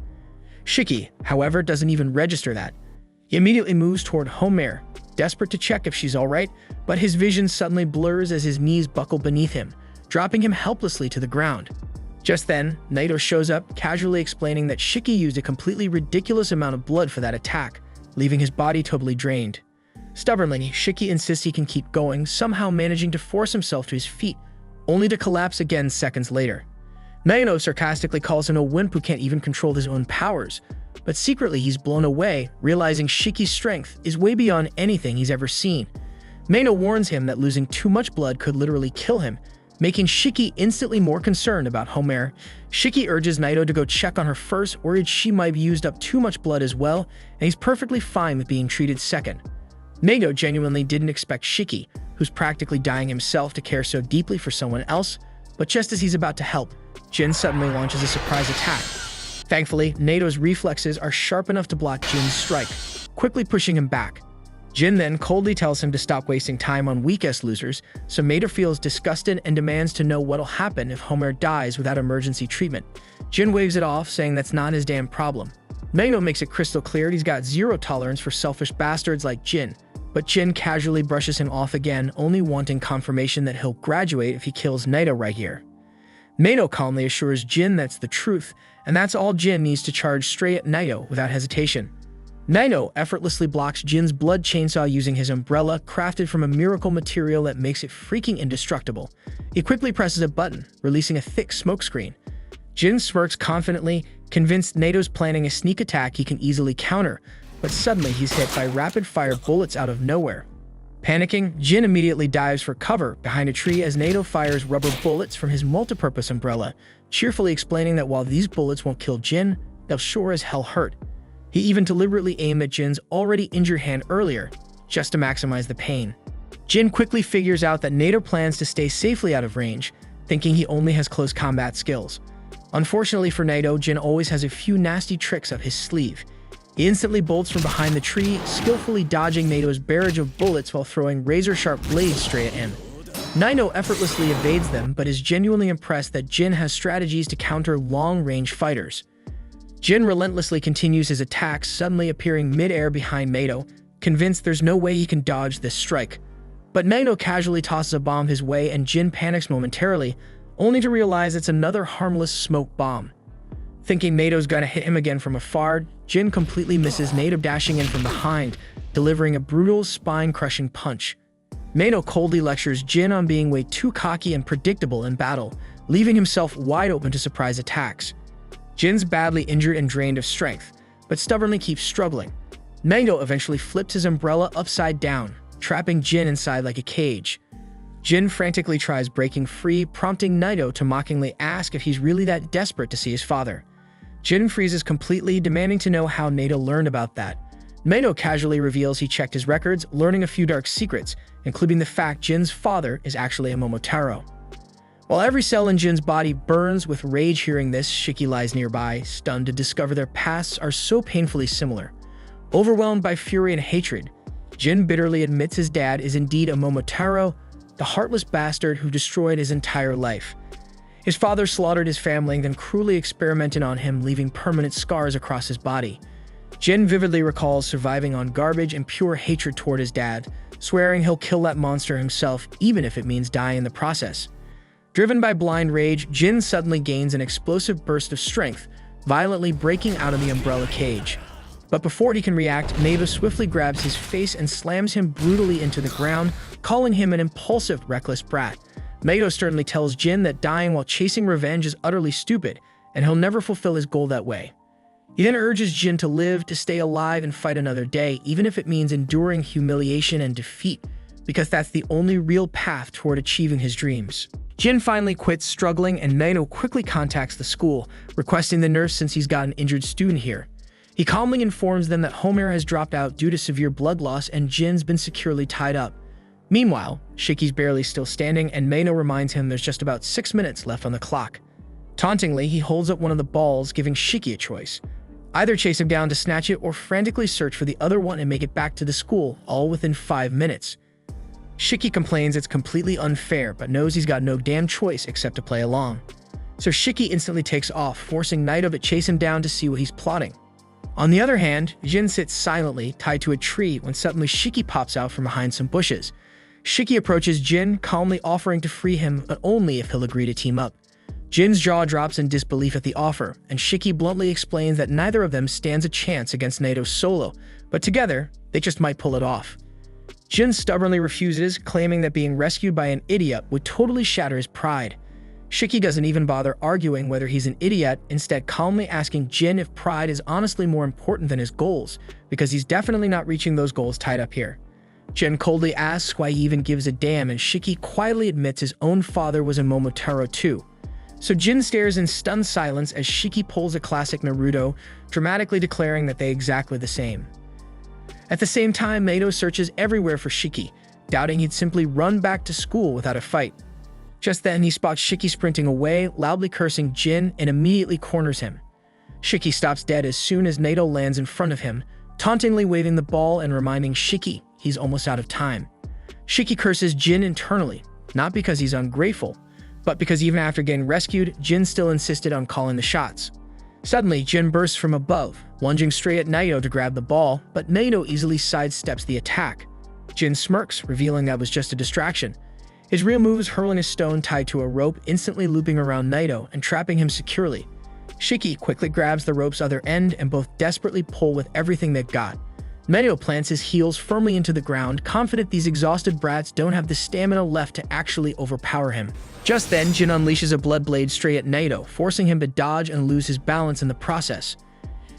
Shiki, however, doesn't even register that. He immediately moves toward Homer, desperate to check if she's alright, but his vision suddenly blurs as his knees buckle beneath him, dropping him helplessly to the ground. Just then, Naito shows up, casually explaining that Shiki used a completely ridiculous amount of blood for that attack, leaving his body totally drained. Stubbornly, Shiki insists he can keep going, somehow managing to force himself to his feet, only to collapse again seconds later. Naito sarcastically calls him a wimp who can't even control his own powers, but secretly he's blown away, realizing Shiki's strength is way beyond anything he's ever seen. Naito warns him that losing too much blood could literally kill him, making Shiki instantly more concerned about Homer. Shiki urges Naito to go check on her first, worried she might have used up too much blood as well, and he's perfectly fine with being treated second. Naito genuinely didn't expect Shiki, who's practically dying himself, to care so deeply for someone else, but just as he's about to help, Jin suddenly launches a surprise attack. Thankfully, Naito's reflexes are sharp enough to block Jin's strike, quickly pushing him back. Jin then coldly tells him to stop wasting time on weak-ass losers, so Naito feels disgusted and demands to know what'll happen if Homer dies without emergency treatment. Jin waves it off, saying that's not his damn problem. Naito makes it crystal clear he's got zero tolerance for selfish bastards like Jin, but Jin casually brushes him off again, only wanting confirmation that he'll graduate if he kills Naito right here. Naito calmly assures Jin that's the truth, and that's all Jin needs to charge straight at Naito without hesitation. Naito effortlessly blocks Jin's blood chainsaw using his umbrella, crafted from a miracle material that makes it freaking indestructible. He quickly presses a button, releasing a thick smoke screen. Jin smirks confidently, convinced Naito's planning a sneak attack he can easily counter, but suddenly he's hit by rapid-fire bullets out of nowhere. Panicking, Jin immediately dives for cover behind a tree as Naito fires rubber bullets from his multipurpose umbrella, cheerfully explaining that while these bullets won't kill Jin, they'll sure as hell hurt. He even deliberately aimed at Jin's already injured hand earlier, just to maximize the pain. Jin quickly figures out that Naito plans to stay safely out of range, thinking he only has close combat skills. Unfortunately for Naito, Jin always has a few nasty tricks up his sleeve. He instantly bolts from behind the tree, skillfully dodging Naito's barrage of bullets while throwing razor-sharp blades straight at him. Naito effortlessly evades them, but is genuinely impressed that Jin has strategies to counter long-range fighters. Jin relentlessly continues his attacks, suddenly appearing mid-air behind Naito, convinced there's no way he can dodge this strike. But Naito casually tosses a bomb his way and Jin panics momentarily, only to realize it's another harmless smoke bomb. Thinking Naito's gonna hit him again from afar, Jin completely misses Naito dashing in from behind, delivering a brutal, spine-crushing punch. Naito coldly lectures Jin on being way too cocky and predictable in battle, leaving himself wide open to surprise attacks. Jin's badly injured and drained of strength, but stubbornly keeps struggling. Naito eventually flips his umbrella upside down, trapping Jin inside like a cage. Jin frantically tries breaking free, prompting Naito to mockingly ask if he's really that desperate to see his father. Jin freezes completely, demanding to know how Naito learned about that. Naito casually reveals he checked his records, learning a few dark secrets, including the fact Jin's father is actually a Momotarou. While every cell in Jin's body burns with rage hearing this, Shiki lies nearby, stunned to discover their pasts are so painfully similar. Overwhelmed by fury and hatred, Jin bitterly admits his dad is indeed a Momotarou, the heartless bastard who destroyed his entire life. His father slaughtered his family and then cruelly experimented on him, leaving permanent scars across his body. Jin vividly recalls surviving on garbage and pure hatred toward his dad, swearing he'll kill that monster himself even if it means dying in the process. Driven by blind rage, Jin suddenly gains an explosive burst of strength, violently breaking out of the umbrella cage. But before he can react, Naito swiftly grabs his face and slams him brutally into the ground, calling him an impulsive, reckless brat. Naito sternly tells Jin that dying while chasing revenge is utterly stupid, and he'll never fulfill his goal that way. He then urges Jin to live, to stay alive and fight another day, even if it means enduring humiliation and defeat, because that's the only real path toward achieving his dreams. Jin finally quits struggling, and Naito quickly contacts the school, requesting the nurse since he's got an injured student here. He calmly informs them that Homer has dropped out due to severe blood loss and Jin's been securely tied up. Meanwhile, Shiki's barely still standing, and Naito reminds him there's just about 6 minutes left on the clock. Tauntingly, he holds up one of the balls, giving Shiki a choice. Either chase him down to snatch it or frantically search for the other one and make it back to the school, all within 5 minutes. Shiki complains it's completely unfair, but knows he's got no damn choice except to play along. So Shiki instantly takes off, forcing Naito to chase him down to see what he's plotting. On the other hand, Jin sits silently, tied to a tree, when suddenly Shiki pops out from behind some bushes. Shiki approaches Jin, calmly offering to free him, but only if he'll agree to team up. Jin's jaw drops in disbelief at the offer, and Shiki bluntly explains that neither of them stands a chance against Naito solo, but together, they just might pull it off. Jin stubbornly refuses, claiming that being rescued by an idiot would totally shatter his pride. Shiki doesn't even bother arguing whether he's an idiot, instead calmly asking Jin if pride is honestly more important than his goals, because he's definitely not reaching those goals tied up here. Jin coldly asks why he even gives a damn, and Shiki quietly admits his own father was a Momotarou too. So Jin stares in stunned silence as Shiki pulls a classic Naruto, dramatically declaring that they're exactly the same. At the same time, Naito searches everywhere for Shiki, doubting he'd simply run back to school without a fight. Just then, he spots Shiki sprinting away, loudly cursing Jin, and immediately corners him. Shiki stops dead as soon as Naito lands in front of him, tauntingly waving the ball and reminding Shiki he's almost out of time. Shiki curses Jin internally, not because he's ungrateful, but because even after getting rescued, Jin still insisted on calling the shots. Suddenly, Jin bursts from above, lunging straight at Naito to grab the ball, but Naito easily sidesteps the attack. Jin smirks, revealing that was just a distraction. His real move is hurling a stone tied to a rope, instantly looping around Naito and trapping him securely. Shiki quickly grabs the rope's other end and both desperately pull with everything they've got. Naito plants his heels firmly into the ground, confident these exhausted brats don't have the stamina left to actually overpower him. Just then, Jin unleashes a blood blade straight at Naito, forcing him to dodge and lose his balance in the process.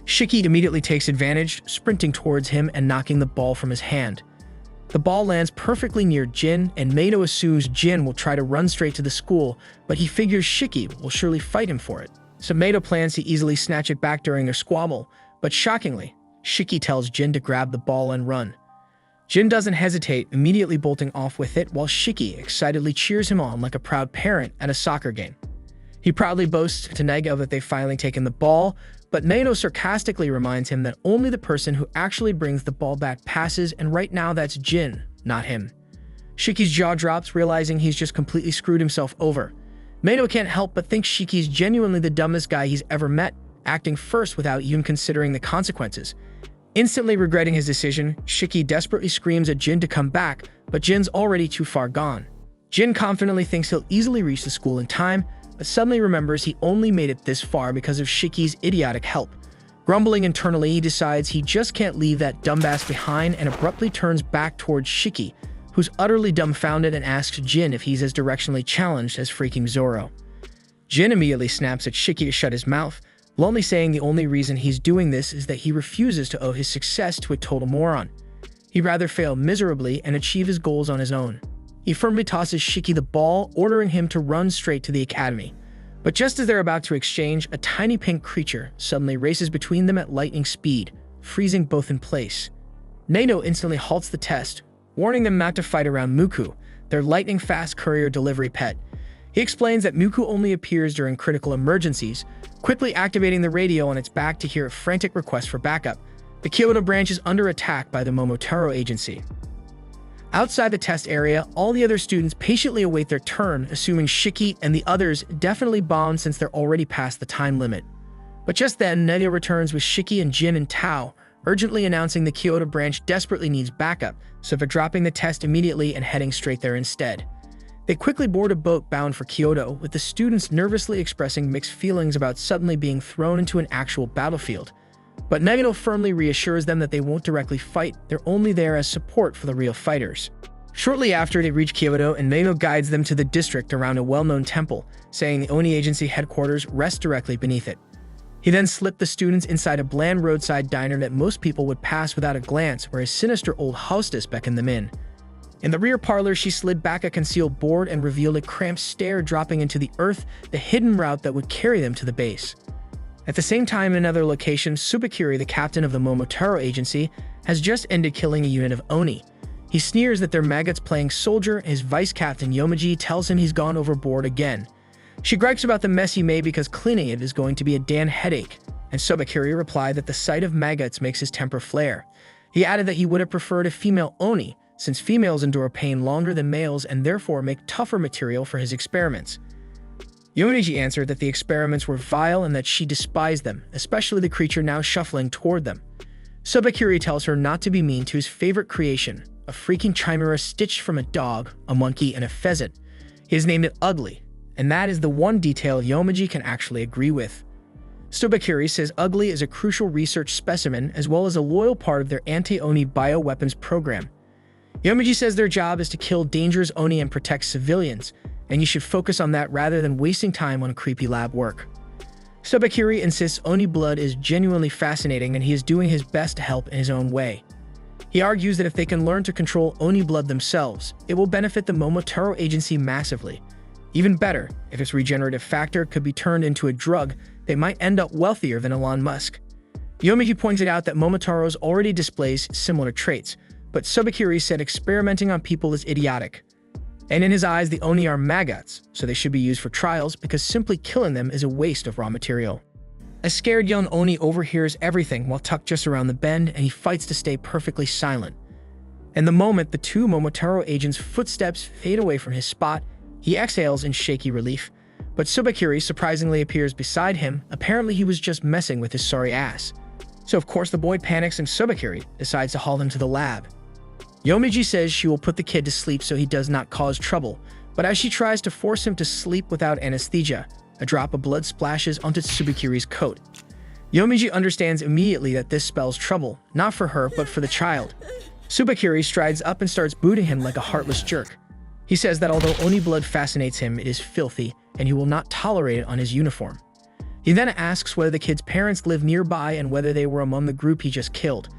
Shiki immediately takes advantage, sprinting towards him and knocking the ball from his hand. The ball lands perfectly near Jin, and Naito assumes Jin will try to run straight to the school, but he figures Shiki will surely fight him for it. So Naito plans to easily snatch it back during a squabble, but shockingly, Shiki tells Jin to grab the ball and run. Jin doesn't hesitate, immediately bolting off with it, while Shiki excitedly cheers him on like a proud parent at a soccer game. He proudly boasts to Naito that they've finally taken the ball, but Naito sarcastically reminds him that only the person who actually brings the ball back passes, and right now that's Jin, not him. Shiki's jaw drops, realizing he's just completely screwed himself over. Naito can't help but think Shiki's genuinely the dumbest guy he's ever met, acting first without even considering the consequences. Instantly regretting his decision, Shiki desperately screams at Jin to come back, but Jin's already too far gone. Jin confidently thinks he'll easily reach the school in time, but suddenly remembers he only made it this far because of Shiki's idiotic help. Grumbling internally, he decides he just can't leave that dumbass behind and abruptly turns back towards Shiki, who's utterly dumbfounded and asks Jin if he's as directionally challenged as freaking Zoro. Jin immediately snaps at Shiki to shut his mouth, bluntly saying the only reason he's doing this is that he refuses to owe his success to a total moron. He'd rather fail miserably and achieve his goals on his own. He firmly tosses Shiki the ball, ordering him to run straight to the academy. But just as they're about to exchange, a tiny pink creature suddenly races between them at lightning speed, freezing both in place. Naito instantly halts the test, warning them not to fight around Muku, their lightning-fast courier delivery pet. He explains that Muku only appears during critical emergencies, quickly activating the radio on its back to hear a frantic request for backup. The Kyoto branch is under attack by the Momotarou agency. Outside the test area, all the other students patiently await their turn, assuming Shiki and the others definitely bombed since they're already past the time limit. But just then, Naito returns with Shiki and Jin and Tao, urgently announcing the Kyoto branch desperately needs backup, so they're dropping the test immediately and heading straight there instead. They quickly board a boat bound for Kyoto, with the students nervously expressing mixed feelings about suddenly being thrown into an actual battlefield. But Naito firmly reassures them that they won't directly fight, they're only there as support for the real fighters. Shortly after, they reach Kyoto, and Naito guides them to the district around a well-known temple, saying the Oni agency headquarters rest directly beneath it. He then slipped the students inside a bland roadside diner that most people would pass without a glance, where a sinister old hostess beckoned them in. In the rear parlor, she slid back a concealed board and revealed a cramped stair dropping into the earth, the hidden route that would carry them to the base. At the same time, in another location, Tsubakiri, the captain of the Momotarou agency, has just ended killing a unit of Oni. He sneers that they're maggots playing soldier, and his vice captain Yomichi tells him he's gone overboard again. She gripes about the mess he made because cleaning it is going to be a damn headache, and Sobakiri replied that the sight of maggots makes his temper flare. He added that he would have preferred a female Oni, since females endure pain longer than males and therefore make tougher material for his experiments. Yomichi answered that the experiments were vile and that she despised them, especially the creature now shuffling toward them. Sobakiri tells her not to be mean to his favorite creation, a freaking chimera stitched from a dog, a monkey, and a pheasant. He has named it Ugly, and that is the one detail Yomichi can actually agree with. Sobakiri says Ugly is a crucial research specimen as well as a loyal part of their anti-Oni bioweapons program. Yomichi says their job is to kill dangerous Oni and protect civilians, and you should focus on that rather than wasting time on creepy lab work. Sobakiri insists Oni blood is genuinely fascinating and he is doing his best to help in his own way. He argues that if they can learn to control Oni blood themselves, it will benefit the Momotarou agency massively. Even better, if its regenerative factor could be turned into a drug, they might end up wealthier than Elon Musk. Yomichi pointed out that Momotaro's already displays similar traits, but Sobakiri said experimenting on people is idiotic. And in his eyes, the Oni are maggots, so they should be used for trials because simply killing them is a waste of raw material. A scared young Oni overhears everything while tucked just around the bend, and he fights to stay perfectly silent. In the moment the two Momotarou agents' footsteps fade away from his spot, he exhales in shaky relief, but Sobakiri surprisingly appears beside him. Apparently he was just messing with his sorry ass. So of course the boy panics and Sobakiri decides to haul him to the lab. Yomichi says she will put the kid to sleep so he does not cause trouble, but as she tries to force him to sleep without anesthesia, a drop of blood splashes onto Sobakiri's coat. Yomichi understands immediately that this spells trouble, not for her but for the child. Sobakiri strides up and starts booting him like a heartless jerk. He says that although Oni blood fascinates him, it is filthy, and he will not tolerate it on his uniform. He then asks whether the kid's parents live nearby and whether they were among the group he just killed.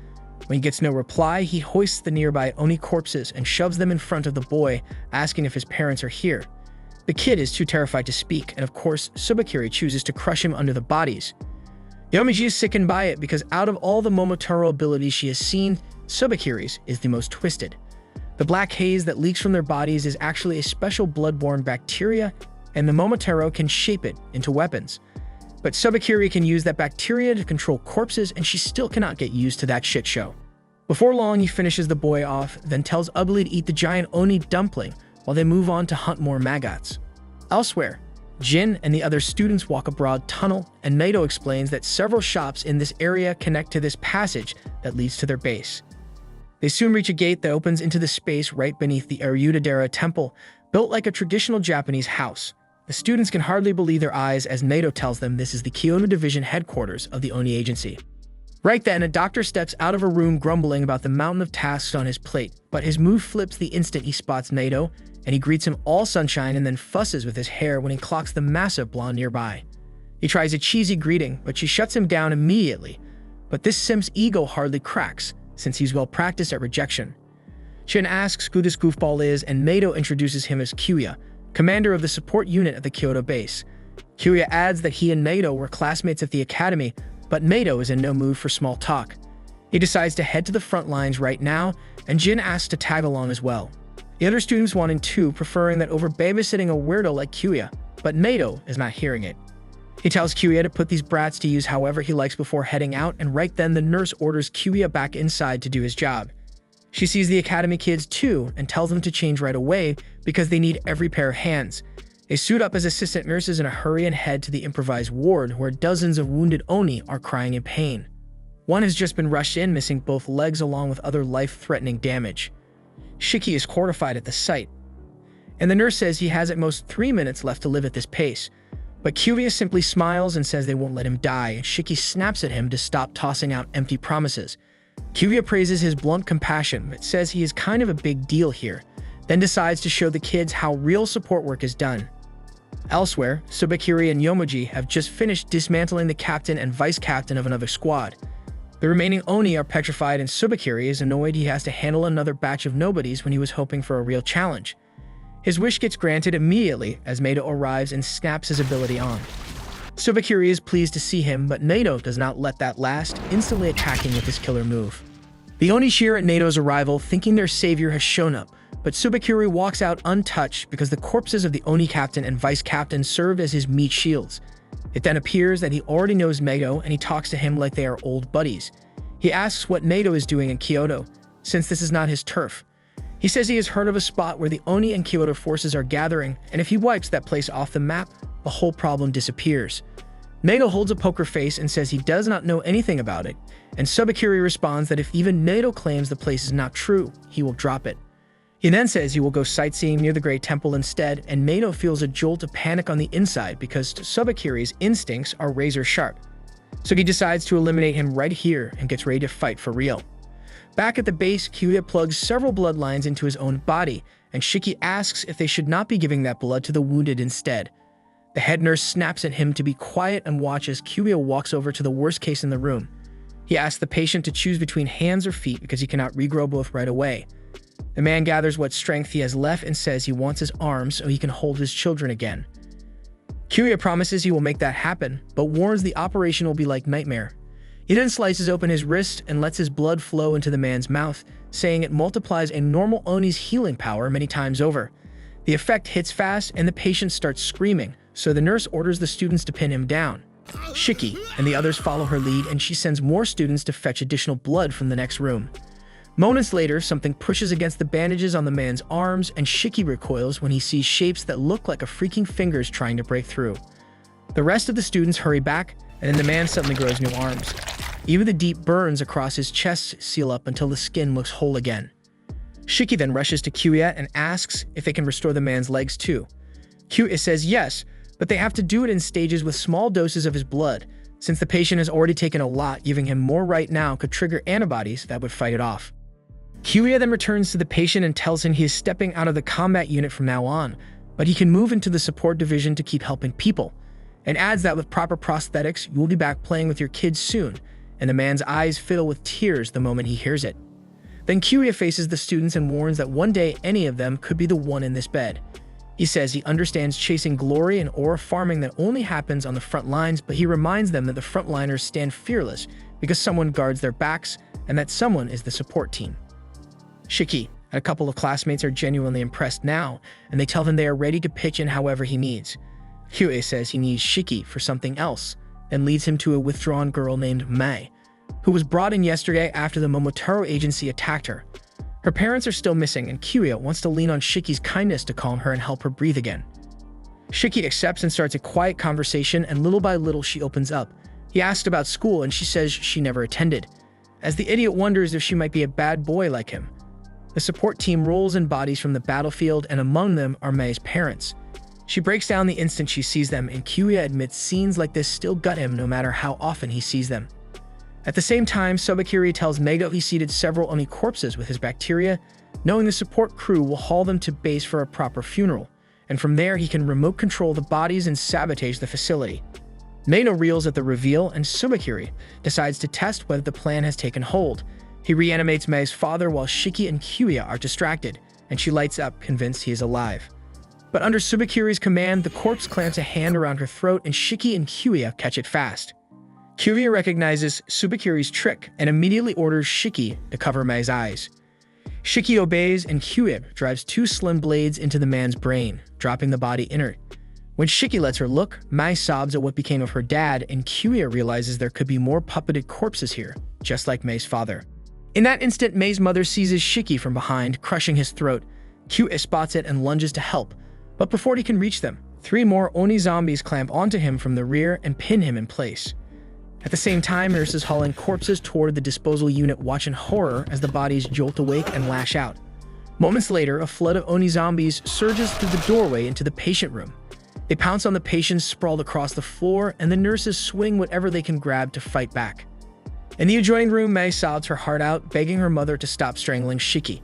When he gets no reply, he hoists the nearby Oni corpses and shoves them in front of the boy, asking if his parents are here. The kid is too terrified to speak, and of course, Sobakiri chooses to crush him under the bodies. Yomichi is sickened by it because out of all the Momotarou abilities she has seen, Sobakiri's is the most twisted. The black haze that leaks from their bodies is actually a special blood-borne bacteria, and the Momotarou can shape it into weapons. But Sobakiri can use that bacteria to control corpses, and she still cannot get used to that shit show. Before long, he finishes the boy off, then tells Ugly to eat the giant Oni dumpling while they move on to hunt more maggots. Elsewhere, Jin and the other students walk a broad tunnel, and Naito explains that several shops in this area connect to this passage that leads to their base. They soon reach a gate that opens into the space right beneath the Ryudadera temple, built like a traditional Japanese house. The students can hardly believe their eyes as Naito tells them this is the Kyoto Division headquarters of the Oni agency. Right then, a doctor steps out of a room grumbling about the mountain of tasks on his plate, but his mood flips the instant he spots Naito, and he greets him all sunshine and then fusses with his hair when he clocks the massive blonde nearby. He tries a cheesy greeting, but she shuts him down immediately. But this simp's ego hardly cracks, since he's well practiced at rejection. Shin asks who this goofball is, and Naito introduces him as Kyuya, commander of the support unit at the Kyoto base. Kyuya adds that he and Naito were classmates at the academy, but Naito is in no mood for small talk. He decides to head to the front lines right now, and Jin asks to tag along as well. The other students want in too, preferring that over babysitting a weirdo like Kyuya, but Naito is not hearing it. He tells Kyuya to put these brats to use however he likes before heading out, and right then the nurse orders Kyuya back inside to do his job. She sees the academy kids too and tells them to change right away because they need every pair of hands. They suit up as assistant nurses in a hurry and head to the improvised ward where dozens of wounded Oni are crying in pain. One has just been rushed in, missing both legs along with other life-threatening damage. Shiki is horrified at the sight, and the nurse says he has at most 3 minutes left to live at this pace. But Kyuya simply smiles and says they won't let him die, and Shiki snaps at him to stop tossing out empty promises. Kyuya praises his blunt compassion, but says he is kind of a big deal here, then decides to show the kids how real support work is done. Elsewhere, Sobakiri and Yomichi have just finished dismantling the captain and vice captain of another squad. The remaining Oni are petrified, and Sobakiri is annoyed he has to handle another batch of nobodies when he was hoping for a real challenge. His wish gets granted immediately as Naito arrives and snaps his ability on. Sobakiri is pleased to see him, but Naito does not let that last, instantly attacking with his killer move. The Oni cheer at Naito's arrival, thinking their savior has shown up, but Tsubakuri walks out untouched because the corpses of the Oni captain and vice captain served as his meat shields. It then appears that he already knows Naito, and he talks to him like they are old buddies. He asks what Naito is doing in Kyoto, since this is not his turf. He says he has heard of a spot where the Oni and Kyoto forces are gathering, and if he wipes that place off the map, the whole problem disappears. Naito holds a poker face and says he does not know anything about it, and Tsubakuri responds that if even Naito claims the place is not true, he will drop it. He then says he will go sightseeing near the Great Temple instead, and Naito feels a jolt of panic on the inside because Tsubakuri's instincts are razor sharp. So he decides to eliminate him right here and gets ready to fight for real. Back at the base, Kyoya plugs several bloodlines into his own body, and Shiki asks if they should not be giving that blood to the wounded instead. The head nurse snaps at him to be quiet and watches Kyoya walks over to the worst case in the room. He asks the patient to choose between hands or feet because he cannot regrow both right away. The man gathers what strength he has left and says he wants his arms so he can hold his children again. Kyoya promises he will make that happen, but warns the operation will be like nightmare. He then slices open his wrist and lets his blood flow into the man's mouth, saying it multiplies a normal Oni's healing power many times over. The effect hits fast and the patient starts screaming, so the nurse orders the students to pin him down. Shiki and the others follow her lead, and she sends more students to fetch additional blood from the next room. Moments later, something pushes against the bandages on the man's arms, and Shiki recoils when he sees shapes that look like a freaking fingers trying to break through. The rest of the students hurry back, and then the man suddenly grows new arms. Even the deep burns across his chest seal up until the skin looks whole again. Shiki then rushes to Kyoya and asks if they can restore the man's legs too. Kyoya says yes, but they have to do it in stages with small doses of his blood, since the patient has already taken a lot. Giving him more right now could trigger antibodies that would fight it off. Kyoya then returns to the patient and tells him he is stepping out of the combat unit from now on, but he can move into the support division to keep helping people, and adds that with proper prosthetics, you will be back playing with your kids soon, and the man's eyes fill with tears the moment he hears it. Then Kyoya faces the students and warns that one day any of them could be the one in this bed. He says he understands chasing glory and aura farming that only happens on the front lines, but he reminds them that the frontliners stand fearless because someone guards their backs, and that someone is the support team. Shiki and a couple of classmates are genuinely impressed now, and they tell him they are ready to pitch in however he needs. Kyoya says he needs Shiki for something else, and leads him to a withdrawn girl named Mai, who was brought in yesterday after the Momotarou agency attacked her. Her parents are still missing, and Kyoya wants to lean on Shiki's kindness to calm her and help her breathe again. Shiki accepts and starts a quiet conversation, and little by little she opens up. He asks about school, and she says she never attended, as the idiot wonders if she might be a bad boy like him. The support team rolls in bodies from the battlefield, and among them are Mei's parents. She breaks down the instant she sees them, and Kyoya admits scenes like this still gut him no matter how often he sees them. At the same time, Tsubakuri tells Naito he seeded several Oni corpses with his bacteria, knowing the support crew will haul them to base for a proper funeral, and from there he can remote control the bodies and sabotage the facility. Naito reels at the reveal, and Tsubakuri decides to test whether the plan has taken hold. He reanimates Mei's father while Shiki and Kyoya are distracted, and she lights up, convinced he is alive. But under Tsubakuri's command, the corpse clamps a hand around her throat, and Shiki and Kyoya catch it fast. Kyoya recognizes Tsubakuri's trick and immediately orders Shiki to cover Mei's eyes. Shiki obeys, and Kyoya drives two slim blades into the man's brain, dropping the body inert. When Shiki lets her look, Mei sobs at what became of her dad, and Kyoya realizes there could be more puppeted corpses here, just like Mei's father. In that instant, Mei's mother seizes Shiki from behind, crushing his throat. Kyoya spots it and lunges to help, but before he can reach them, 3 more Oni zombies clamp onto him from the rear and pin him in place. At the same time, nurses hauling corpses toward the disposal unit watch in horror as the bodies jolt awake and lash out. Moments later, a flood of Oni zombies surges through the doorway into the patient room. They pounce on the patients sprawled across the floor, and the nurses swing whatever they can grab to fight back. In the adjoining room, Mei sobs her heart out, begging her mother to stop strangling Shiki.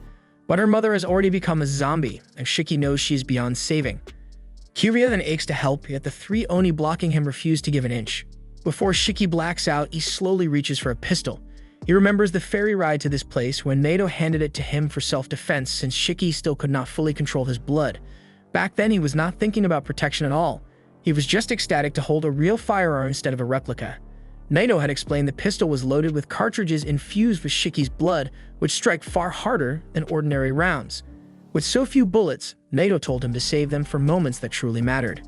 But her mother has already become a zombie, and Shiki knows she is beyond saving. Kyoya then aches to help, yet the 3 Oni blocking him refuse to give an inch. Before Shiki blacks out, he slowly reaches for a pistol. He remembers the ferry ride to this place when Naito handed it to him for self-defense, since Shiki still could not fully control his blood. Back then, he was not thinking about protection at all. He was just ecstatic to hold a real firearm instead of a replica. Naito had explained the pistol was loaded with cartridges infused with Shiki's blood, which strike far harder than ordinary rounds. With so few bullets, Naito told him to save them for moments that truly mattered.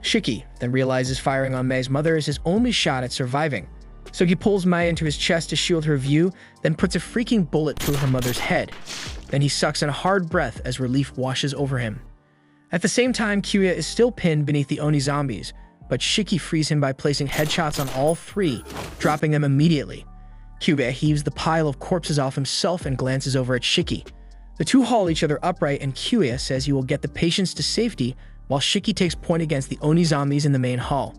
Shiki then realizes firing on Mei's mother is his only shot at surviving, so he pulls Mei into his chest to shield her view, then puts a freaking bullet through her mother's head. Then he sucks in a hard breath as relief washes over him. At the same time, Kyuya is still pinned beneath the Oni zombies, but Shiki frees him by placing headshots on all three, dropping them immediately. Kyuya heaves the pile of corpses off himself and glances over at Shiki. The two haul each other upright, and Kyuya says he will get the patients to safety while Shiki takes point against the Oni zombies in the main hall.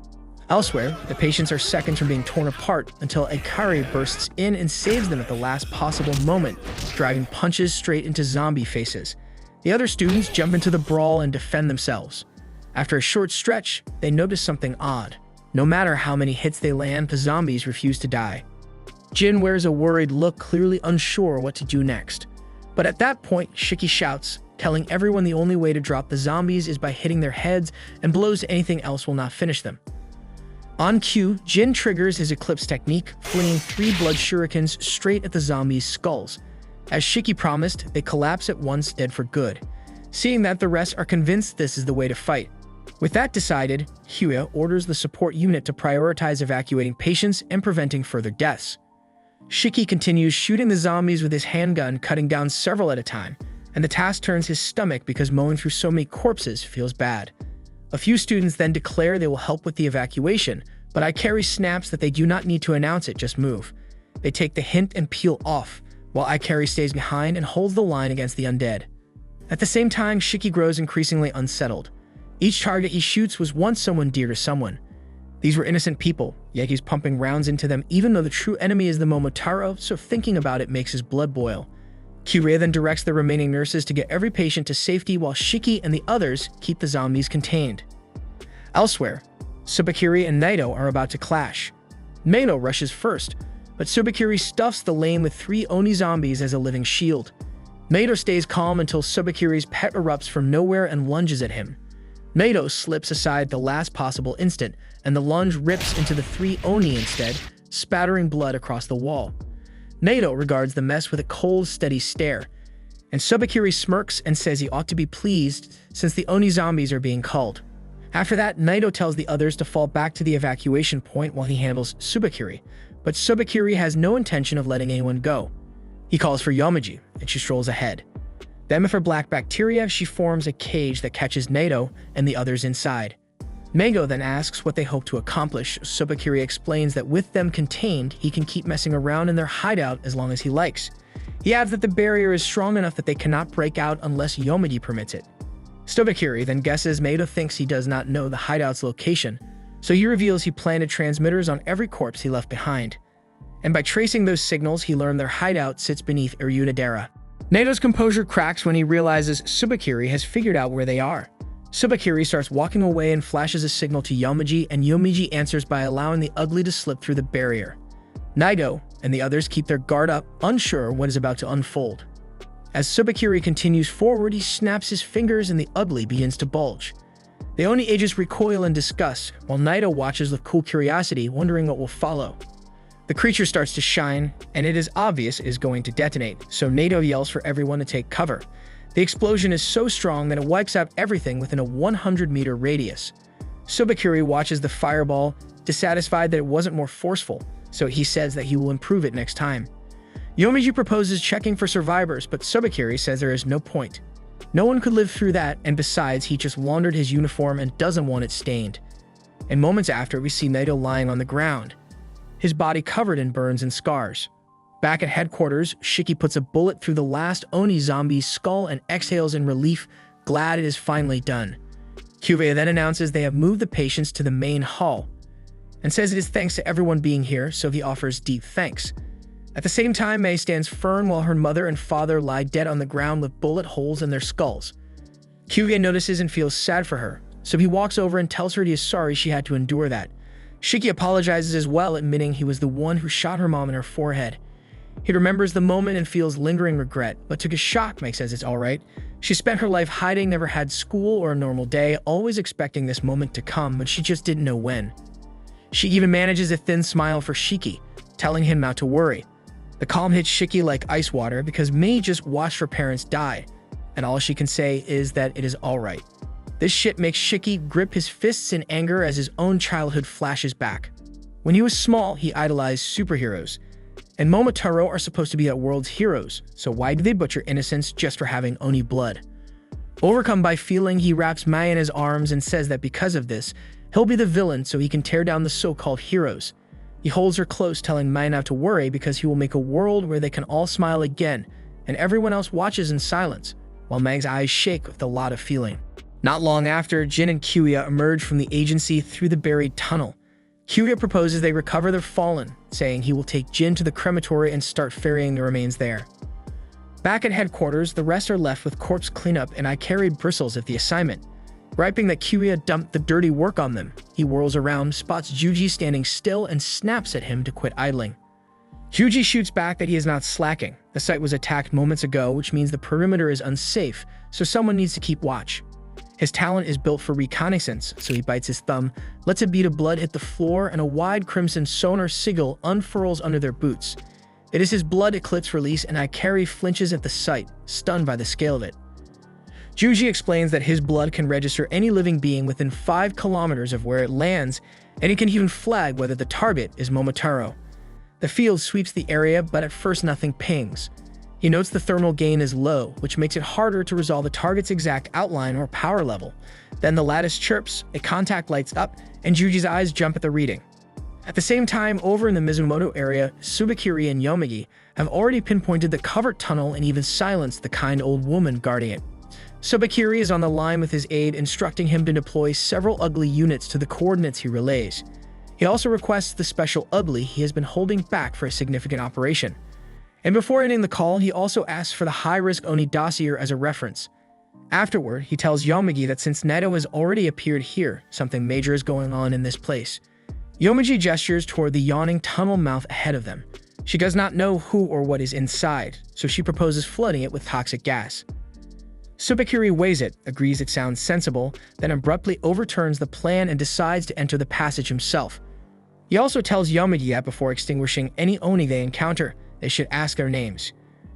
Elsewhere, the patients are seconds from being torn apart until Ikari bursts in and saves them at the last possible moment, driving punches straight into zombie faces. The other students jump into the brawl and defend themselves. After a short stretch, they notice something odd. No matter how many hits they land, the zombies refuse to die. Jin wears a worried look, clearly unsure what to do next. But at that point, Shiki shouts, telling everyone the only way to drop the zombies is by hitting their heads, and blows to anything else will not finish them. On cue, Jin triggers his Eclipse technique, flinging 3 blood shurikens straight at the zombies' skulls. As Shiki promised, they collapse at once, dead for good. Seeing that the rest are convinced this is the way to fight. With that decided, Kyuya orders the support unit to prioritize evacuating patients and preventing further deaths. Shiki continues shooting the zombies with his handgun, cutting down several at a time, and the task turns his stomach because mowing through so many corpses feels bad. A few students then declare they will help with the evacuation, but Ikari snaps that they do not need to announce it, just move. They take the hint and peel off, while Ikari stays behind and holds the line against the undead. At the same time, Shiki grows increasingly unsettled. Each target he shoots was once someone dear to someone. These were innocent people, yet he's pumping rounds into them even though the true enemy is the Momotarou, so thinking about it makes his blood boil. Kyuya then directs the remaining nurses to get every patient to safety while Shiki and the others keep the zombies contained. Elsewhere, Tsubakiri and Naito are about to clash. Naito rushes first, but Tsubakiri stuffs the lane with 3 Oni zombies as a living shield. Naito stays calm until Tsubakiri's pet erupts from nowhere and lunges at him. Naito slips aside the last possible instant, and the lunge rips into the 3 Oni instead, spattering blood across the wall. Naito regards the mess with a cold, steady stare, and Tsubakiri smirks and says he ought to be pleased since the Oni zombies are being culled. After that, Naito tells the others to fall back to the evacuation point while he handles Tsubakiri, but Tsubakiri has no intention of letting anyone go. He calls for Yomaji, and she strolls ahead. Then with her black bacteria, she forms a cage that catches Naito and the others inside. Mango then asks what they hope to accomplish. Tsubakiri explains that with them contained, he can keep messing around in their hideout as long as he likes. He adds that the barrier is strong enough that they cannot break out unless Yomaji permits it. Tsubakiri then guesses Naito thinks he does not know the hideout's location, so he reveals he planted transmitters on every corpse he left behind. And by tracing those signals, he learned their hideout sits beneath Irunadera. Naito's composure cracks when he realizes Tsubakiri has figured out where they are. Tsubakiri starts walking away and flashes a signal to Yomaji, and Yomaji answers by allowing the ugly to slip through the barrier. Naito and the others keep their guard up, unsure what is about to unfold. As Tsubakiri continues forward, he snaps his fingers and the ugly begins to bulge. The Oni ages recoil in disgust, while Naito watches with cool curiosity, wondering what will follow. The creature starts to shine, and it is obvious it is going to detonate, so Naito yells for everyone to take cover. The explosion is so strong that it wipes out everything within a 100-meter radius. Tsubakiri watches the fireball, dissatisfied that it wasn't more forceful, so he says that he will improve it next time. Yomaji proposes checking for survivors, but Tsubakiri says there is no point. No one could live through that, and besides, he just laundered his uniform and doesn't want it stained. And moments after, we see Naito lying on the ground, his body covered in burns and scars. Back at headquarters, Shiki puts a bullet through the last Oni zombie's skull and exhales in relief, glad it is finally done. Kyuya then announces they have moved the patients to the main hall, and says it is thanks to everyone being here, so he offers deep thanks. At the same time, Mei stands firm while her mother and father lie dead on the ground with bullet holes in their skulls. Kyuya notices and feels sad for her, so he walks over and tells her he is sorry she had to endure that. Shiki apologizes as well, admitting he was the one who shot her mom in her forehead. He remembers the moment and feels lingering regret, but to his shock, Mei says it's alright. She spent her life hiding, never had school or a normal day, always expecting this moment to come, but she just didn't know when. She even manages a thin smile for Shiki, telling him not to worry. The calm hits Shiki like ice water because Mei just watched her parents die, and all she can say is that it is alright. This shit makes Shiki grip his fists in anger as his own childhood flashes back. When he was small, he idolized superheroes, and Momotarou are supposed to be that world's heroes, so why do they butcher innocence just for having Oni blood? Overcome by feeling, he wraps Mei in his arms and says that because of this, he'll be the villain so he can tear down the so-called heroes. He holds her close, telling Mei not to worry because he will make a world where they can all smile again, and everyone else watches in silence, while Mei's eyes shake with a lot of feeling. Not long after, Jin and Kyuya emerge from the agency through the buried tunnel. Kyuya proposes they recover their fallen, saying he will take Jin to the crematory and start ferrying the remains there. Back at headquarters, the rest are left with corpse cleanup, and I carried bristles at the assignment. Griping that Kyuya dumped the dirty work on them, he whirls around, spots Juji standing still, and snaps at him to quit idling. Juji shoots back that he is not slacking. The site was attacked moments ago, which means the perimeter is unsafe, so someone needs to keep watch. His talent is built for reconnaissance, so he bites his thumb, lets a bead of blood hit the floor, and a wide crimson sonar sigil unfurls under their boots. It is his blood eclipse release, and Ikari flinches at the sight, stunned by the scale of it. Juji explains that his blood can register any living being within 5 kilometers of where it lands, and he can even flag whether the target is Momotarou. The field sweeps the area, but at first nothing pings. He notes the thermal gain is low, which makes it harder to resolve the target's exact outline or power level. Then the lattice chirps, a contact lights up, and Juji's eyes jump at the reading. At the same time, over in the Mizumoto area, Tsubakiri and Yomagi have already pinpointed the covert tunnel and even silenced the kind old woman guarding it. Tsubakiri is on the line with his aide, instructing him to deploy several ugly units to the coordinates he relays. He also requests the special ugly he has been holding back for a significant operation. And before ending the call, he also asks for the high-risk Oni dossier as a reference. Afterward, he tells Yomagi that since Naito has already appeared here, something major is going on in this place. Yomagi gestures toward the yawning tunnel mouth ahead of them. She does not know who or what is inside, so she proposes flooding it with toxic gas. Tsubakiri weighs it, agrees it sounds sensible, then abruptly overturns the plan and decides to enter the passage himself. He also tells Yomagi that before extinguishing any Oni they encounter, they should ask their names.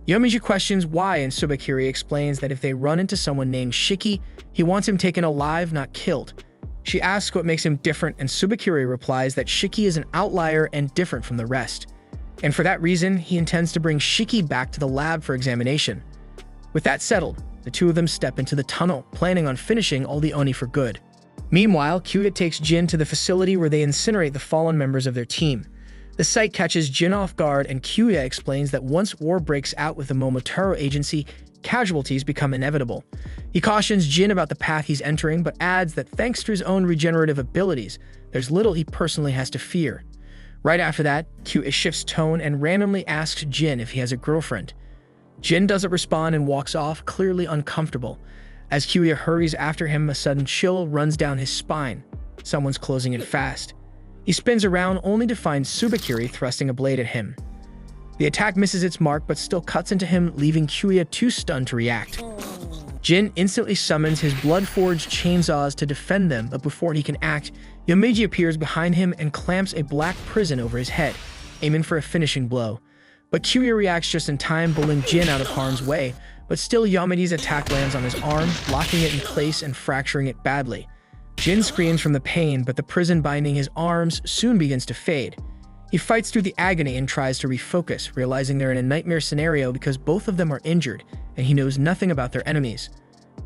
Yomiji questions why, and Tsubakiri explains that if they run into someone named Shiki, he wants him taken alive, not killed. She asks what makes him different, and Tsubakiri replies that Shiki is an outlier and different from the rest. And for that reason, he intends to bring Shiki back to the lab for examination. With that settled, the two of them step into the tunnel, planning on finishing all the Oni for good. Meanwhile, Kyuya takes Jin to the facility where they incinerate the fallen members of their team. The sight catches Jin off guard, and Kyuya explains that once war breaks out with the Momotarou agency, casualties become inevitable. He cautions Jin about the path he's entering, but adds that thanks to his own regenerative abilities, there's little he personally has to fear. Right after that, Kyuya shifts tone and randomly asks Jin if he has a girlfriend. Jin doesn't respond and walks off, clearly uncomfortable. As Kyuya hurries after him, a sudden chill runs down his spine. Someone's closing in fast. He spins around only to find Tsubakiri thrusting a blade at him. The attack misses its mark but still cuts into him, leaving Kyuya too stunned to react. Jin instantly summons his blood-forged chainsaws to defend them, but before he can act, Yomiji appears behind him and clamps a black prison over his head, aiming for a finishing blow. But Kyuya reacts just in time, pulling Jin out of harm's way, but still Yomiji's attack lands on his arm, locking it in place and fracturing it badly. Jin screams from the pain, but the prison binding his arms soon begins to fade. He fights through the agony and tries to refocus, realizing they're in a nightmare scenario because both of them are injured, and he knows nothing about their enemies.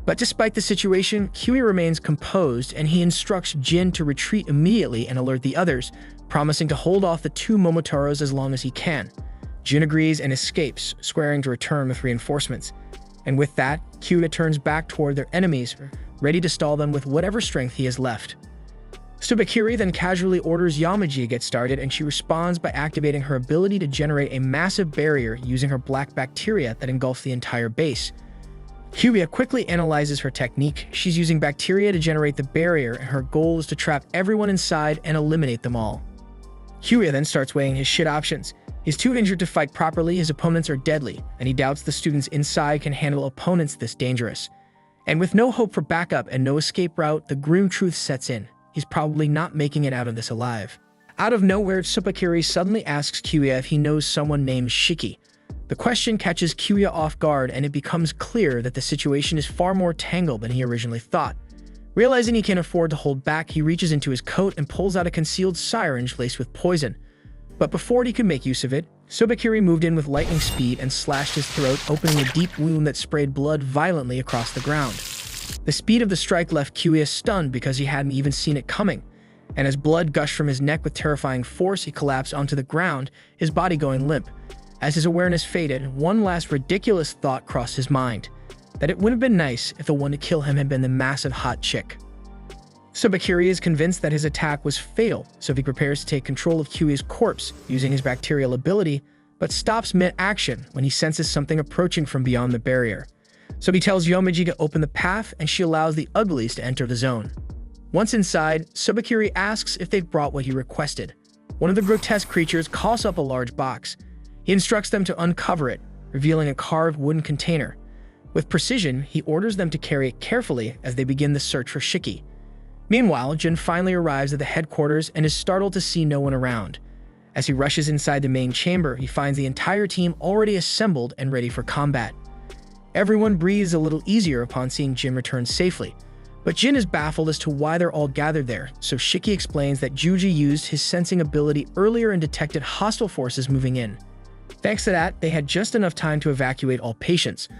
But despite the situation, Kyuya remains composed, and he instructs Jin to retreat immediately and alert the others, promising to hold off the two Momotaros as long as he can. Jin agrees and escapes, swearing to return with reinforcements. And with that, Kyuya turns back toward their enemies, ready to stall them with whatever strength he has left. Tsubakiri then casually orders Yomiji to get started, and she responds by activating her ability to generate a massive barrier using her black bacteria that engulfs the entire base. Kyuya quickly analyzes her technique. She's using bacteria to generate the barrier, and her goal is to trap everyone inside and eliminate them all. Kyuya then starts weighing his shit options. He's too injured to fight properly, his opponents are deadly, and he doubts the students inside can handle opponents this dangerous. And with no hope for backup and no escape route, the grim truth sets in. He's probably not making it out of this alive. Out of nowhere, Tsubakiri suddenly asks Kyuya if he knows someone named Shiki. The question catches Kyuya off guard, and it becomes clear that the situation is far more tangled than he originally thought. Realizing he can't afford to hold back, he reaches into his coat and pulls out a concealed syringe laced with poison. But before he could make use of it, Tsubakiri moved in with lightning speed and slashed his throat, opening a deep wound that sprayed blood violently across the ground. The speed of the strike left Kyuya stunned because he hadn't even seen it coming, and as blood gushed from his neck with terrifying force, he collapsed onto the ground, his body going limp. As his awareness faded, one last ridiculous thought crossed his mind: that it would have been nice if the one to kill him had been the massive hot chick. Tsubakiri is convinced that his attack was fatal, so he prepares to take control of Kyuya's corpse using his bacterial ability, but stops mid-action when he senses something approaching from beyond the barrier. So he tells Yomiji to open the path, and she allows the uglies to enter the zone. Once inside, Tsubakiri asks if they've brought what he requested. One of the grotesque creatures coughs up a large box. He instructs them to uncover it, revealing a carved wooden container. With precision, he orders them to carry it carefully as they begin the search for Shiki. Meanwhile, Jin finally arrives at the headquarters and is startled to see no one around. As he rushes inside the main chamber, he finds the entire team already assembled and ready for combat. Everyone breathes a little easier upon seeing Jin return safely, but Jin is baffled as to why they're all gathered there, so Shiki explains that Juji used his sensing ability earlier and detected hostile forces moving in. Thanks to that, they had just enough time to evacuate all patients.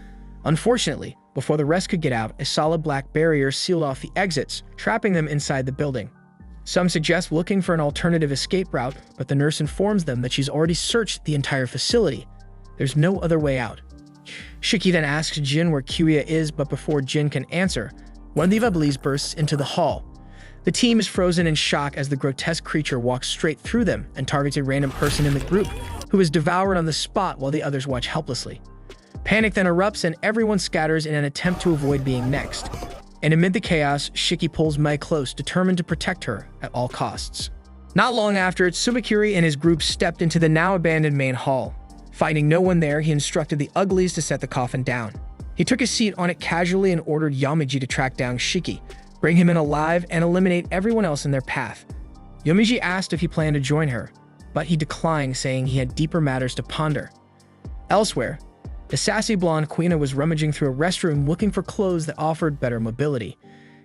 Unfortunately, before the rest could get out, a solid black barrier sealed off the exits, trapping them inside the building. Some suggest looking for an alternative escape route, but the nurse informs them that she's already searched the entire facility. There's no other way out. Shiki then asks Jin where Kyuya is, but before Jin can answer, one of the Uglies bursts into the hall. The team is frozen in shock as the grotesque creature walks straight through them and targets a random person in the group, who is devoured on the spot while the others watch helplessly. Panic then erupts and everyone scatters in an attempt to avoid being next. And amid the chaos, Shiki pulls Mai close, determined to protect her at all costs. Not long after, Tsubakiri and his group stepped into the now abandoned main hall. Finding no one there, he instructed the Uglies to set the coffin down. He took a seat on it casually and ordered Yomiji to track down Shiki, bring him in alive, and eliminate everyone else in their path. Yomiji asked if he planned to join her, but he declined, saying he had deeper matters to ponder. Elsewhere, the sassy blonde Kuina was rummaging through a restroom looking for clothes that offered better mobility.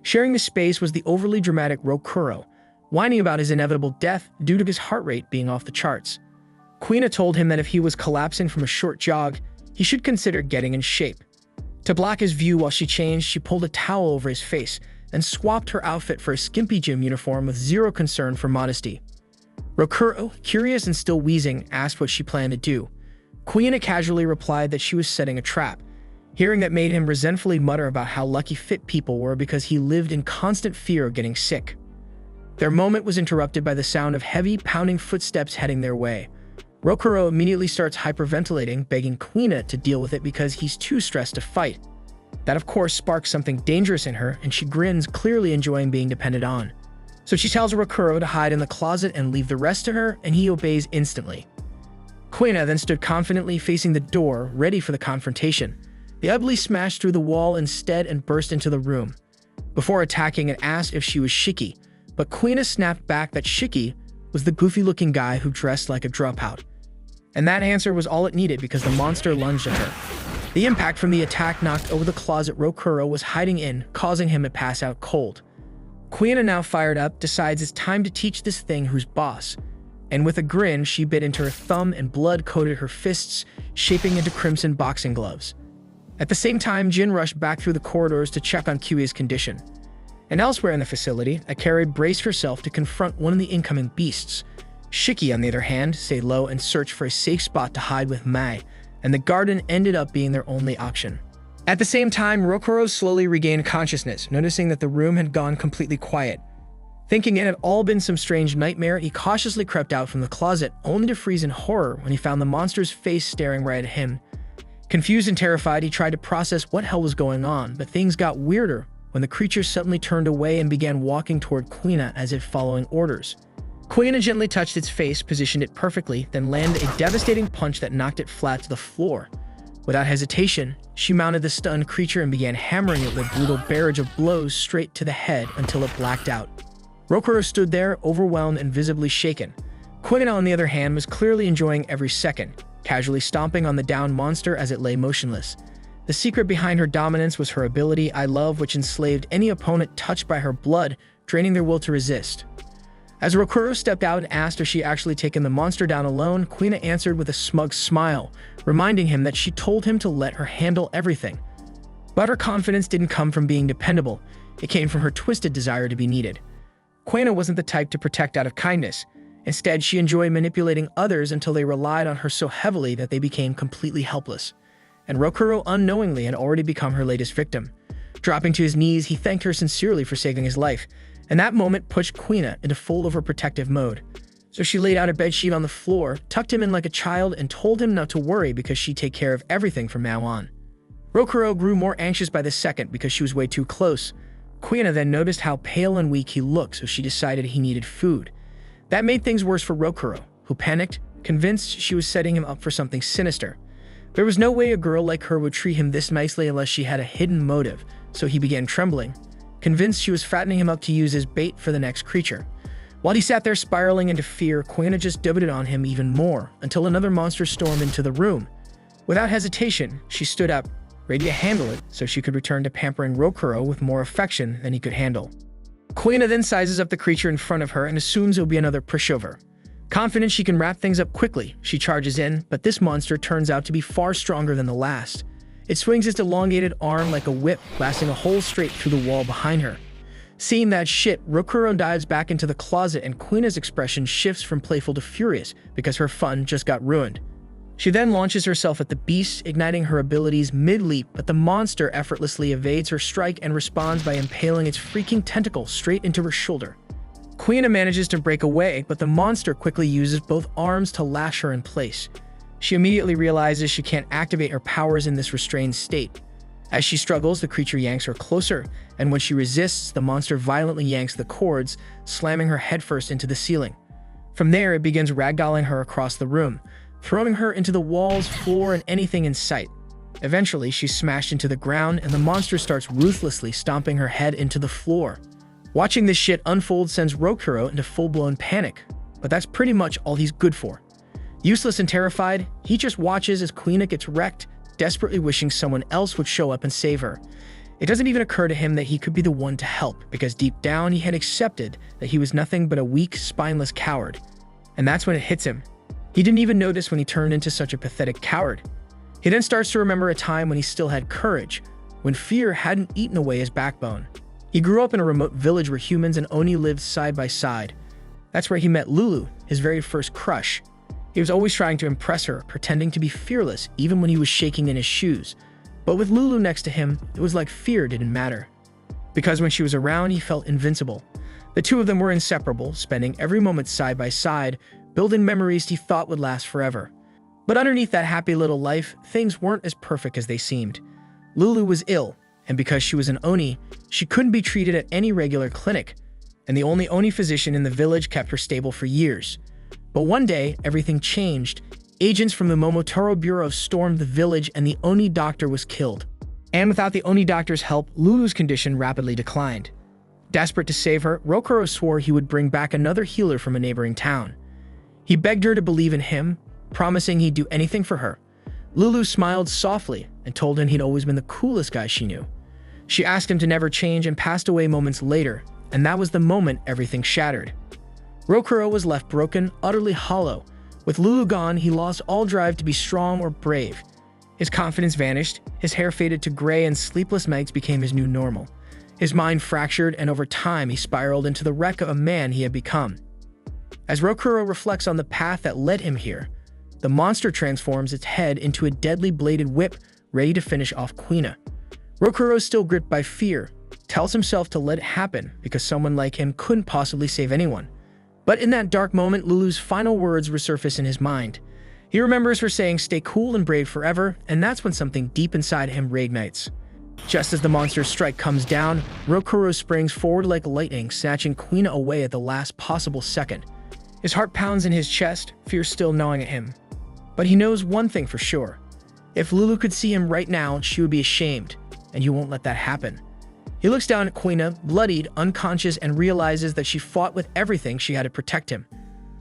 Sharing the space was the overly dramatic Rokuro, whining about his inevitable death due to his heart rate being off the charts. Kuina told him that if he was collapsing from a short jog, he should consider getting in shape. To block his view while she changed, she pulled a towel over his face and swapped her outfit for a skimpy gym uniform with zero concern for modesty. Rokuro, curious and still wheezing, asked what she planned to do. Kuina casually replied that she was setting a trap. Hearing that made him resentfully mutter about how lucky fit people were because he lived in constant fear of getting sick. Their moment was interrupted by the sound of heavy, pounding footsteps heading their way. Rokuro immediately starts hyperventilating, begging Kuina to deal with it because he's too stressed to fight. That of course sparks something dangerous in her, and she grins, clearly enjoying being depended on. So she tells Rokuro to hide in the closet and leave the rest to her, and he obeys instantly. Kuina then stood confidently facing the door, ready for the confrontation. The Ugly smashed through the wall instead and burst into the room. Before attacking, it asked if she was Shiki, but Kuina snapped back that Shiki was the goofy-looking guy who dressed like a dropout. And that answer was all it needed because the monster lunged at her. The impact from the attack knocked over the closet Rokuro was hiding in, causing him to pass out cold. Kuina, now fired up, decides it's time to teach this thing who's boss. And with a grin, she bit into her thumb and blood coated her fists, shaping into crimson boxing gloves. At the same time, Jin rushed back through the corridors to check on Kyuya's condition. And elsewhere in the facility, Akari braced herself to confront one of the incoming beasts. Shiki, on the other hand, stayed low and searched for a safe spot to hide with Mai, and the garden ended up being their only option. At the same time, Rokuro slowly regained consciousness, noticing that the room had gone completely quiet. Thinking it had all been some strange nightmare, he cautiously crept out from the closet, only to freeze in horror when he found the monster's face staring right at him. Confused and terrified, he tried to process what hell was going on, but things got weirder when the creature suddenly turned away and began walking toward Kuina as if following orders. Kuina gently touched its face, positioned it perfectly, then landed a devastating punch that knocked it flat to the floor. Without hesitation, she mounted the stunned creature and began hammering it with a brutal barrage of blows straight to the head until it blacked out. Rokuro stood there, overwhelmed and visibly shaken. Kuina, on the other hand, was clearly enjoying every second, casually stomping on the downed monster as it lay motionless. The secret behind her dominance was her ability, I Love, which enslaved any opponent touched by her blood, draining their will to resist. As Rokuro stepped out and asked if she actually taken the monster down alone, Kuina answered with a smug smile, reminding him that she told him to let her handle everything. But her confidence didn't come from being dependable, it came from her twisted desire to be needed. Kuina wasn't the type to protect out of kindness. Instead, she enjoyed manipulating others until they relied on her so heavily that they became completely helpless. And Rokuro unknowingly had already become her latest victim. Dropping to his knees, he thanked her sincerely for saving his life, and that moment pushed Kuina into full overprotective mode. So she laid out a bedsheet on the floor, tucked him in like a child, and told him not to worry because she'd take care of everything from now on. Rokuro grew more anxious by the second because she was way too close. Kuina then noticed how pale and weak he looked, so she decided he needed food. That made things worse for Rokuro, who panicked, convinced she was setting him up for something sinister. There was no way a girl like her would treat him this nicely unless she had a hidden motive, so he began trembling, convinced she was fattening him up to use as bait for the next creature. While he sat there spiraling into fear, Kuina just doted on him even more, until another monster stormed into the room. Without hesitation, she stood up, ready to handle it so she could return to pampering Rokuro with more affection than he could handle. Kuina then sizes up the creature in front of her and assumes it'll be another pushover. Confident she can wrap things up quickly, she charges in, but this monster turns out to be far stronger than the last. It swings its elongated arm like a whip, blasting a hole straight through the wall behind her. Seeing that shit, Rokuro dives back into the closet and Kuina's expression shifts from playful to furious because her fun just got ruined. She then launches herself at the beast, igniting her abilities mid-leap, but the monster effortlessly evades her strike and responds by impaling its freaking tentacle straight into her shoulder. Kuina manages to break away, but the monster quickly uses both arms to lash her in place. She immediately realizes she can't activate her powers in this restrained state. As she struggles, the creature yanks her closer, and when she resists, the monster violently yanks the cords, slamming her headfirst into the ceiling. From there, it begins ragdolling her across the room, throwing her into the walls, floor, and anything in sight. Eventually, she's smashed into the ground, and the monster starts ruthlessly stomping her head into the floor. Watching this shit unfold sends Rokuro into full-blown panic, but that's pretty much all he's good for. Useless and terrified, he just watches as Kuina gets wrecked, desperately wishing someone else would show up and save her. It doesn't even occur to him that he could be the one to help, because deep down he had accepted that he was nothing but a weak, spineless coward. And that's when it hits him. He didn't even notice when he turned into such a pathetic coward. He then starts to remember a time when he still had courage, when fear hadn't eaten away his backbone. He grew up in a remote village where humans and Oni lived side by side. That's where he met Lulu, his very first crush. He was always trying to impress her, pretending to be fearless even when he was shaking in his shoes. But with Lulu next to him, it was like fear didn't matter. Because when she was around, he felt invincible. The two of them were inseparable, spending every moment side by side, building memories he thought would last forever. But underneath that happy little life, things weren't as perfect as they seemed. Lulu was ill, and because she was an Oni, she couldn't be treated at any regular clinic, and the only Oni physician in the village kept her stable for years. But one day, everything changed. Agents from the Momotarou Bureau stormed the village and the Oni doctor was killed. And without the Oni doctor's help, Lulu's condition rapidly declined. Desperate to save her, Rokuro swore he would bring back another healer from a neighboring town. He begged her to believe in him, promising he'd do anything for her. Lulu smiled softly and told him he'd always been the coolest guy she knew. She asked him to never change and passed away moments later, and that was the moment everything shattered. Rokuro was left broken, utterly hollow. With Lulu gone, he lost all drive to be strong or brave. His confidence vanished, his hair faded to gray, and sleepless nights became his new normal. His mind fractured, and over time he spiraled into the wreck of a man he had become. As Rokuro reflects on the path that led him here, the monster transforms its head into a deadly bladed whip, ready to finish off Kuina. Rokuro, still gripped by fear, tells himself to let it happen because someone like him couldn't possibly save anyone. But in that dark moment, Lulu's final words resurface in his mind. He remembers her saying, "Stay cool and brave forever," and that's when something deep inside him reignites. Just as the monster's strike comes down, Rokuro springs forward like lightning, snatching Kuina away at the last possible second. His heart pounds in his chest, fear still gnawing at him. But he knows one thing for sure. If Lulu could see him right now, she would be ashamed, and he won't let that happen. He looks down at Kuina, bloodied, unconscious, and realizes that she fought with everything she had to protect him.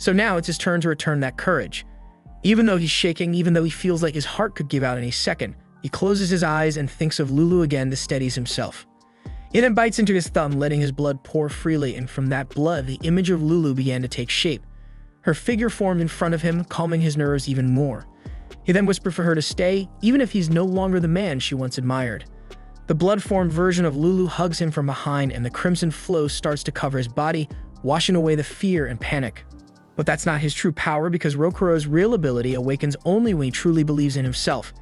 So now it's his turn to return that courage. Even though he's shaking, even though he feels like his heart could give out any second, he closes his eyes and thinks of Lulu again to steadies himself. He then bites into his thumb, letting his blood pour freely, and from that blood, the image of Lulu began to take shape. Her figure formed in front of him, calming his nerves even more. He then whispered for her to stay, even if he's no longer the man she once admired. The blood-formed version of Lulu hugs him from behind, and the crimson flow starts to cover his body, washing away the fear and panic. But that's not his true power, because Rokuro's real ability awakens only when he truly believes in himself.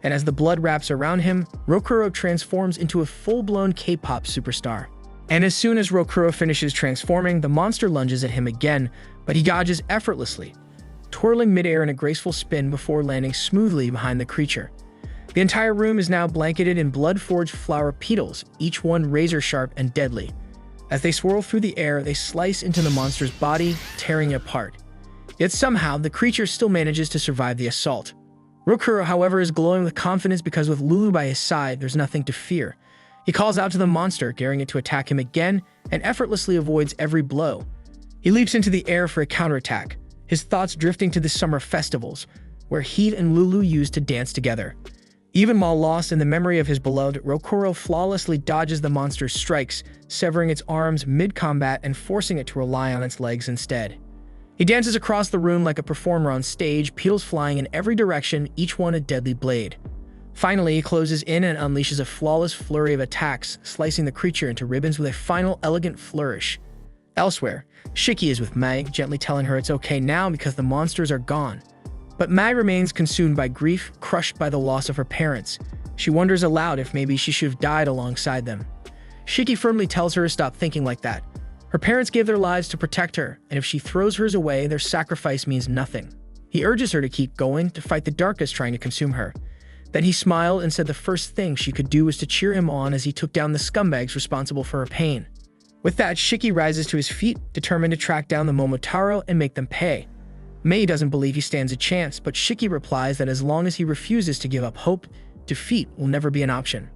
And as the blood wraps around him, Rokuro transforms into a full-blown K-pop superstar. And as soon as Rokuro finishes transforming, the monster lunges at him again, but he dodges effortlessly, twirling midair in a graceful spin before landing smoothly behind the creature. The entire room is now blanketed in blood-forged flower petals, each one razor-sharp and deadly. As they swirl through the air, they slice into the monster's body, tearing it apart. Yet somehow, the creature still manages to survive the assault. Rokuro, however, is glowing with confidence because with Lulu by his side, there's nothing to fear. He calls out to the monster, daring it to attack him again, and effortlessly avoids every blow. He leaps into the air for a counterattack, his thoughts drifting to the summer festivals, where he and Lulu used to dance together. Even while lost in the memory of his beloved, Rokuro flawlessly dodges the monster's strikes, severing its arms mid-combat and forcing it to rely on its legs instead. He dances across the room like a performer on stage, petals flying in every direction, each one a deadly blade. Finally, he closes in and unleashes a flawless flurry of attacks, slicing the creature into ribbons with a final elegant flourish. Elsewhere, Shiki is with Mai, gently telling her it's okay now because the monsters are gone. But Mai remains consumed by grief, crushed by the loss of her parents. She wonders aloud if maybe she should have died alongside them. Shiki firmly tells her to stop thinking like that. Her parents gave their lives to protect her, and if she throws hers away, their sacrifice means nothing. He urges her to keep going, to fight the darkness trying to consume her. Then he smiled and said the first thing she could do was to cheer him on as he took down the scumbags responsible for her pain. With that, Shiki rises to his feet, determined to track down the Momotarou and make them pay. Mei doesn't believe he stands a chance, but Shiki replies that as long as he refuses to give up hope, defeat will never be an option.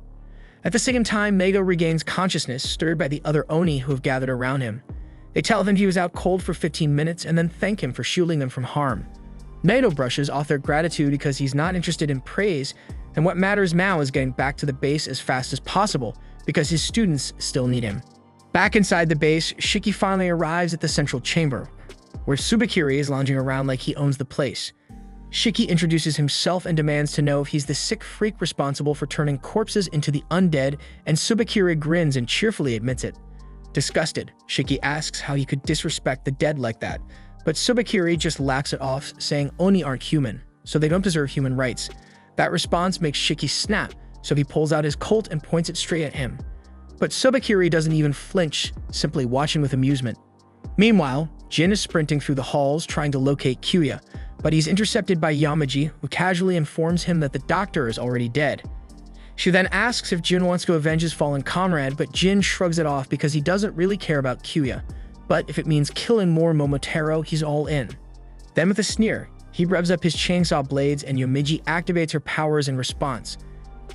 At the same time, Naito regains consciousness, stirred by the other Oni who have gathered around him. They tell him he was out cold for 15 minutes and then thank him for shielding them from harm. Naito brushes off their gratitude because he's not interested in praise, and what matters now is getting back to the base as fast as possible because his students still need him. Back inside the base, Shiki finally arrives at the central chamber, where Tsubakiri is lounging around like he owns the place. Shiki introduces himself and demands to know if he's the sick freak responsible for turning corpses into the undead, and Tsubakiri grins and cheerfully admits it. Disgusted, Shiki asks how he could disrespect the dead like that, but Tsubakiri just laughs it off, saying Oni aren't human, so they don't deserve human rights. That response makes Shiki snap, so he pulls out his Colt and points it straight at him. But Tsubakiri doesn't even flinch, simply watching with amusement. Meanwhile, Jin is sprinting through the halls trying to locate Kyuya, but he's intercepted by Yamaji, who casually informs him that the doctor is already dead. She then asks if Jin wants to avenge his fallen comrade, but Jin shrugs it off because he doesn't really care about Kyuya. But if it means killing more Momotarou, he's all in. Then with a sneer, he revs up his chainsaw blades and Yomiji activates her powers in response.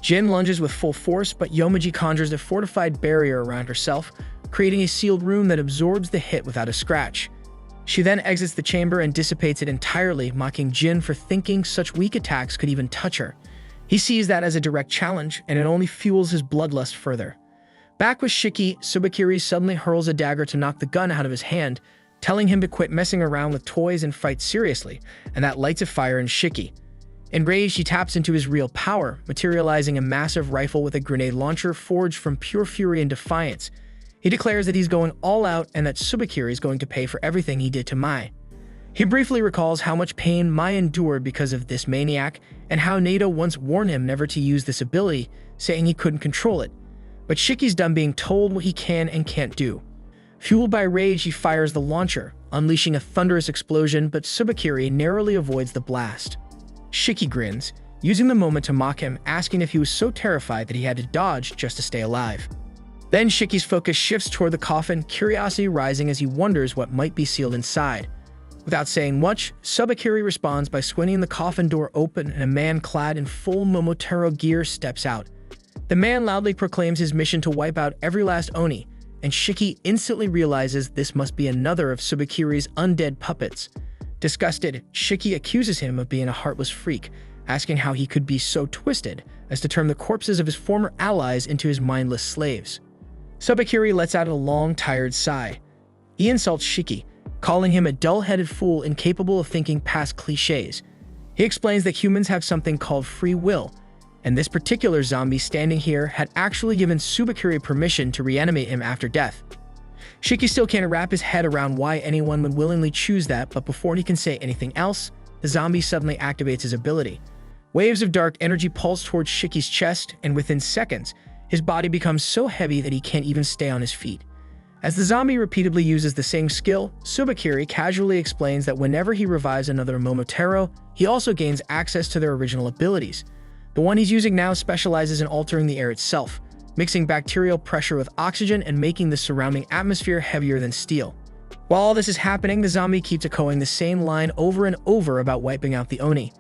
Jin lunges with full force, but Yomiji conjures a fortified barrier around herself, creating a sealed room that absorbs the hit without a scratch. She then exits the chamber and dissipates it entirely, mocking Jin for thinking such weak attacks could even touch her. He sees that as a direct challenge, and it only fuels his bloodlust further. Back with Shiki, Tsubakiri suddenly hurls a dagger to knock the gun out of his hand, telling him to quit messing around with toys and fight seriously, and that lights a fire in Shiki. Enraged, he taps into his real power, materializing a massive rifle with a grenade launcher forged from pure fury and defiance. He declares that he's going all out and that Tsubakiri is going to pay for everything he did to Mai. He briefly recalls how much pain Mai endured because of this maniac and how Naito once warned him never to use this ability, saying he couldn't control it. But Shiki's done being told what he can and can't do. Fueled by rage, he fires the launcher, unleashing a thunderous explosion, but Tsubakiri narrowly avoids the blast. Shiki grins, using the moment to mock him, asking if he was so terrified that he had to dodge just to stay alive. Then Shiki's focus shifts toward the coffin, curiosity rising as he wonders what might be sealed inside. Without saying much, Tsubakiri responds by swinging the coffin door open and a man clad in full Momotarou gear steps out. The man loudly proclaims his mission to wipe out every last Oni, and Shiki instantly realizes this must be another of Tsubakiri's undead puppets. Disgusted, Shiki accuses him of being a heartless freak, asking how he could be so twisted as to turn the corpses of his former allies into his mindless slaves. Tsubakiri lets out a long, tired sigh. He insults Shiki, calling him a dull-headed fool incapable of thinking past cliches. He explains that humans have something called free will, and this particular zombie standing here had actually given Tsubakiri permission to reanimate him after death. Shiki still can't wrap his head around why anyone would willingly choose that, but before he can say anything else, the zombie suddenly activates his ability. Waves of dark energy pulse towards Shiki's chest, and within seconds, his body becomes so heavy that he can't even stay on his feet. As the zombie repeatedly uses the same skill, Tsubakiri casually explains that whenever he revives another Momotarou, he also gains access to their original abilities. The one he's using now specializes in altering the air itself, mixing bacterial pressure with oxygen and making the surrounding atmosphere heavier than steel. While all this is happening, the zombie keeps echoing the same line over and over about wiping out the Oni.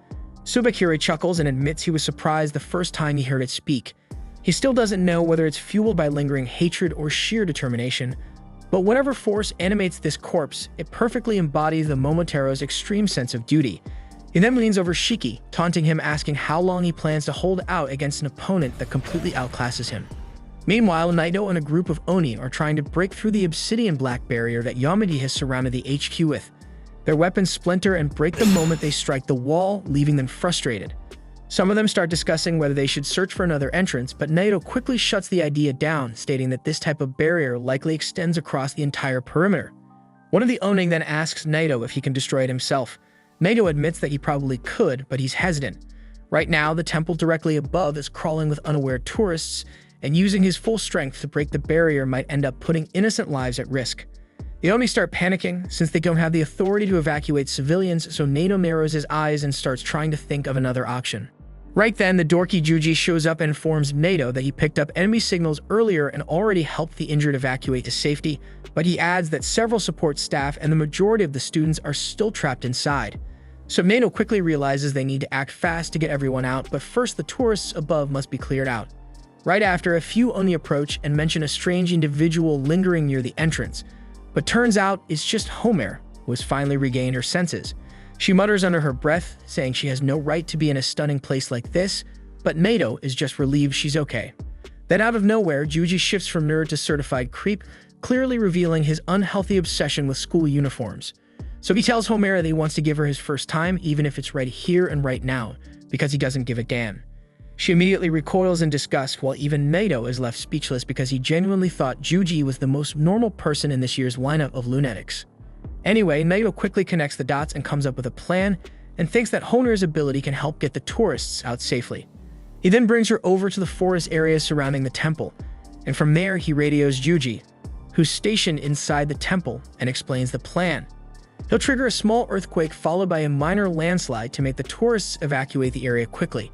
Tsubakiri chuckles and admits he was surprised the first time he heard it speak. He still doesn't know whether it's fueled by lingering hatred or sheer determination, but whatever force animates this corpse, it perfectly embodies the Momotarou's extreme sense of duty. He then leans over Shiki, taunting him, asking how long he plans to hold out against an opponent that completely outclasses him. Meanwhile, Naito and a group of Oni are trying to break through the obsidian black barrier that Yamadi has surrounded the HQ with. Their weapons splinter and break the moment they strike the wall, leaving them frustrated. Some of them start discussing whether they should search for another entrance, but Naito quickly shuts the idea down, stating that this type of barrier likely extends across the entire perimeter. One of the Oni then asks Naito if he can destroy it himself. Naito admits that he probably could, but he's hesitant. Right now, the temple directly above is crawling with unaware tourists, and using his full strength to break the barrier might end up putting innocent lives at risk. The Oni start panicking since they don't have the authority to evacuate civilians, so Naito narrows his eyes and starts trying to think of another option. Right then, the dorky Juji shows up and informs Naito that he picked up enemy signals earlier and already helped the injured evacuate to safety, but he adds that several support staff and the majority of the students are still trapped inside. So Naito quickly realizes they need to act fast to get everyone out, but first the tourists above must be cleared out. Right after, a few Oni approach and mention a strange individual lingering near the entrance, but turns out it's just Homare, who has finally regained her senses. She mutters under her breath, saying she has no right to be in a stunning place like this, but Naito is just relieved she's okay. Then out of nowhere, Juji shifts from nerd to certified creep, clearly revealing his unhealthy obsession with school uniforms. So he tells Homare that he wants to give her his first time, even if it's right here and right now, because he doesn't give a damn. She immediately recoils in disgust, while even Naito is left speechless because he genuinely thought Juji was the most normal person in this year's lineup of lunatics. Anyway, Naito quickly connects the dots and comes up with a plan, and thinks that Honore's ability can help get the tourists out safely. He then brings her over to the forest area surrounding the temple, and from there he radios Juji, who's stationed inside the temple, and explains the plan. He'll trigger a small earthquake followed by a minor landslide to make the tourists evacuate the area quickly.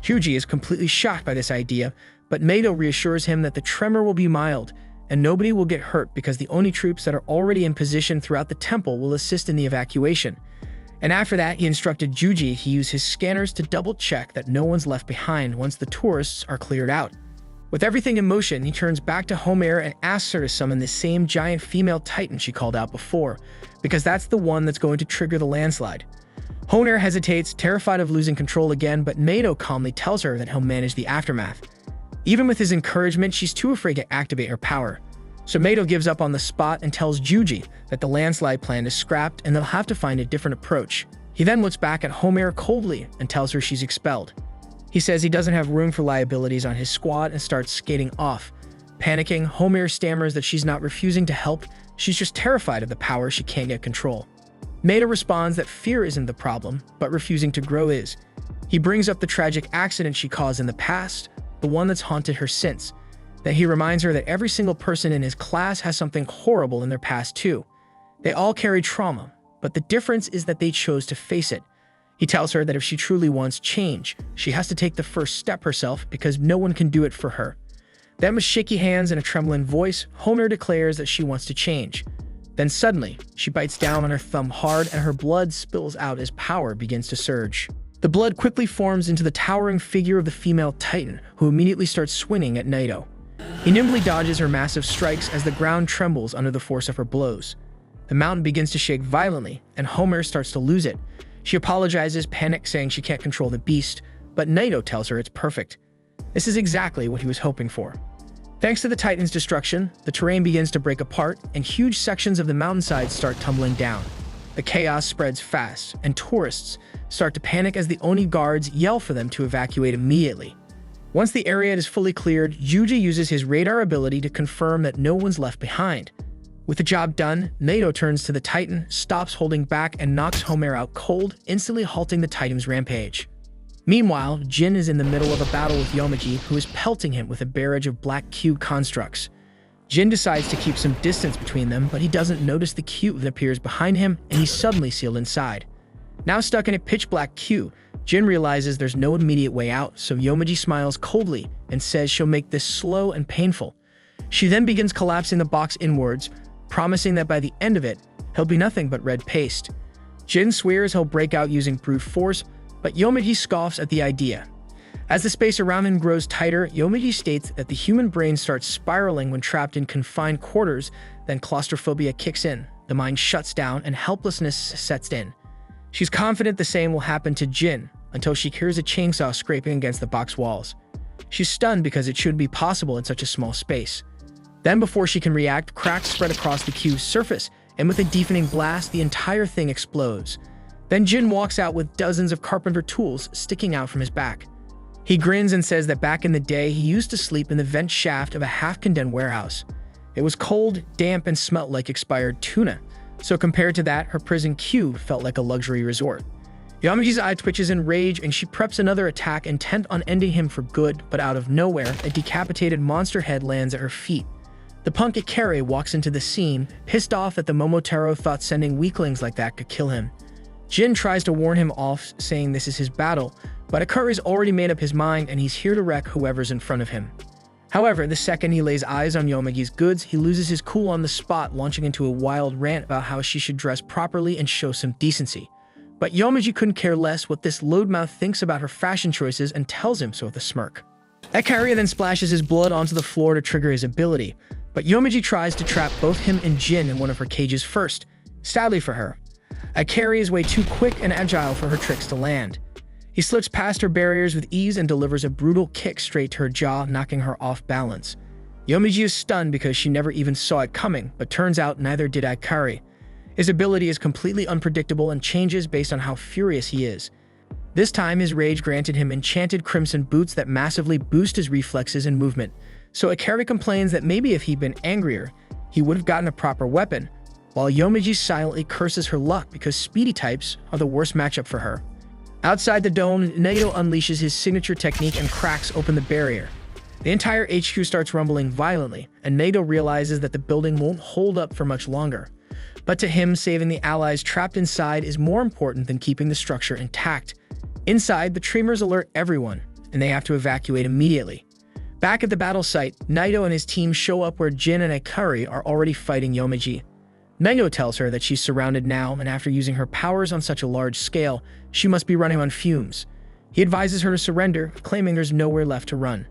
Juji is completely shocked by this idea, but Naito reassures him that the tremor will be mild, and nobody will get hurt because the Oni troops that are already in position throughout the temple will assist in the evacuation. And after that, he instructed Juji to use his scanners to double-check that no one's left behind once the tourists are cleared out. With everything in motion, he turns back to Homare and asks her to summon the same giant female titan she called out before, because that's the one that's going to trigger the landslide. Homare hesitates, terrified of losing control again, but Naito calmly tells her that he'll manage the aftermath. Even with his encouragement, she's too afraid to activate her power. So Naito gives up on the spot and tells Juji that the landslide plan is scrapped and they'll have to find a different approach. He then looks back at Homare coldly and tells her she's expelled. He says he doesn't have room for liabilities on his squad and starts skating off. Panicking, Homare stammers that she's not refusing to help, she's just terrified of the power she can't get control. Naito responds that fear isn't the problem, but refusing to grow is. He brings up the tragic accident she caused in the past, the one that's haunted her since. Then he reminds her that every single person in his class has something horrible in their past too. They all carry trauma, but the difference is that they chose to face it. He tells her that if she truly wants change, she has to take the first step herself because no one can do it for her. Then with shaky hands and a trembling voice, Homare declares that she wants to change. Then suddenly, she bites down on her thumb hard and her blood spills out as power begins to surge. The blood quickly forms into the towering figure of the female titan, who immediately starts swinging at Naito. He nimbly dodges her massive strikes as the ground trembles under the force of her blows. The mountain begins to shake violently, and Homer starts to lose it. She apologizes, panicked, saying she can't control the beast, but Naito tells her it's perfect. This is exactly what he was hoping for. Thanks to the Titan's destruction, the terrain begins to break apart, and huge sections of the mountainside start tumbling down. The chaos spreads fast, and tourists start to panic as the Oni guards yell for them to evacuate immediately. Once the area is fully cleared, Yuji uses his radar ability to confirm that no one's left behind. With the job done, Naito turns to the Titan, stops holding back, and knocks Homer out cold, instantly halting the Titan's rampage. Meanwhile, Jin is in the middle of a battle with Yomiji, who is pelting him with a barrage of black cube constructs. Jin decides to keep some distance between them, but he doesn't notice the cube that appears behind him, and he's suddenly sealed inside. Now stuck in a pitch-black cube, Jin realizes there's no immediate way out, so Yomiji smiles coldly and says she'll make this slow and painful. She then begins collapsing the box inwards, promising that by the end of it, he'll be nothing but red paste. Jin swears he'll break out using brute force, but Yomiji scoffs at the idea. As the space around him grows tighter, Yomiji states that the human brain starts spiraling when trapped in confined quarters, then claustrophobia kicks in, the mind shuts down, and helplessness sets in. She's confident the same will happen to Jin, until she hears a chainsaw scraping against the box walls. She's stunned because it shouldn't be possible in such a small space. Then before she can react, cracks spread across the cube's surface, and with a deafening blast, the entire thing explodes. Then Jin walks out with dozens of carpenter tools sticking out from his back. He grins and says that back in the day, he used to sleep in the vent shaft of a half-condemned warehouse. It was cold, damp, and smelt like expired tuna, so compared to that, her prison cube felt like a luxury resort. Yomiji's eye twitches in rage, and she preps another attack intent on ending him for good, but out of nowhere, a decapitated monster head lands at her feet. The punk Ikari walks into the scene, pissed off that the Momotarou thought sending weaklings like that could kill him. Jin tries to warn him off, saying this is his battle, but Ikari's already made up his mind and he's here to wreck whoever's in front of him. However, the second he lays eyes on Yomiji's goods, he loses his cool on the spot, launching into a wild rant about how she should dress properly and show some decency. But Yomiji couldn't care less what this loudmouth thinks about her fashion choices and tells him so with a smirk. Ikari then splashes his blood onto the floor to trigger his ability, but Yomiji tries to trap both him and Jin in one of her cages first. Sadly for her, Ikari is way too quick and agile for her tricks to land. He slips past her barriers with ease and delivers a brutal kick straight to her jaw, knocking her off balance. Yomiji is stunned because she never even saw it coming, but turns out neither did Ikari. His ability is completely unpredictable and changes based on how furious he is. This time, his rage granted him enchanted crimson boots that massively boost his reflexes and movement. So Ikari complains that maybe if he'd been angrier, he would have gotten a proper weapon, while Yomiji silently curses her luck because speedy types are the worst matchup for her. Outside the dome, Naito unleashes his signature technique and cracks open the barrier. The entire HQ starts rumbling violently, and Naito realizes that the building won't hold up for much longer. But to him, saving the allies trapped inside is more important than keeping the structure intact. Inside, the Tremors alert everyone, and they have to evacuate immediately. Back at the battle site, Naito and his team show up where Jin and Ikari are already fighting Yomiji. Naito tells her that she's surrounded now, and after using her powers on such a large scale, she must be running on fumes. He advises her to surrender, claiming there's nowhere left to run.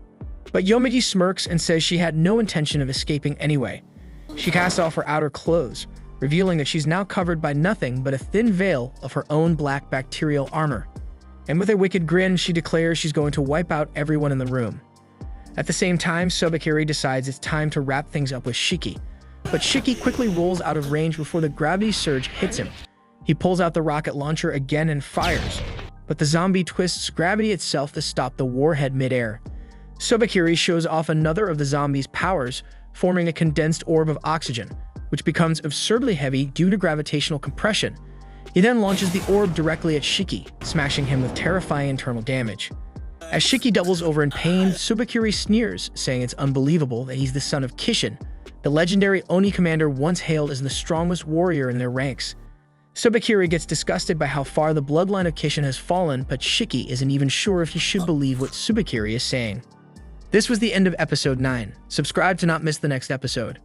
But Yomiji smirks and says she had no intention of escaping anyway. She casts off her outer clothes, revealing that she's now covered by nothing but a thin veil of her own black bacterial armor. And with a wicked grin, she declares she's going to wipe out everyone in the room. At the same time, Sobakiri decides it's time to wrap things up with Shiki. But Shiki quickly rolls out of range before the gravity surge hits him. He pulls out the rocket launcher again and fires, but the zombie twists gravity itself to stop the warhead midair. Sobakiri shows off another of the zombie's powers, forming a condensed orb of oxygen, which becomes absurdly heavy due to gravitational compression. He then launches the orb directly at Shiki, smashing him with terrifying internal damage. As Shiki doubles over in pain, Sobakiri sneers, saying it's unbelievable that he's the son of Kishin, the legendary Oni commander once hailed as the strongest warrior in their ranks. Sobakiri gets disgusted by how far the bloodline of Kishin has fallen, but Shiki isn't even sure if he should believe what Sobakiri is saying. This was the end of episode 9. Subscribe to not miss the next episode.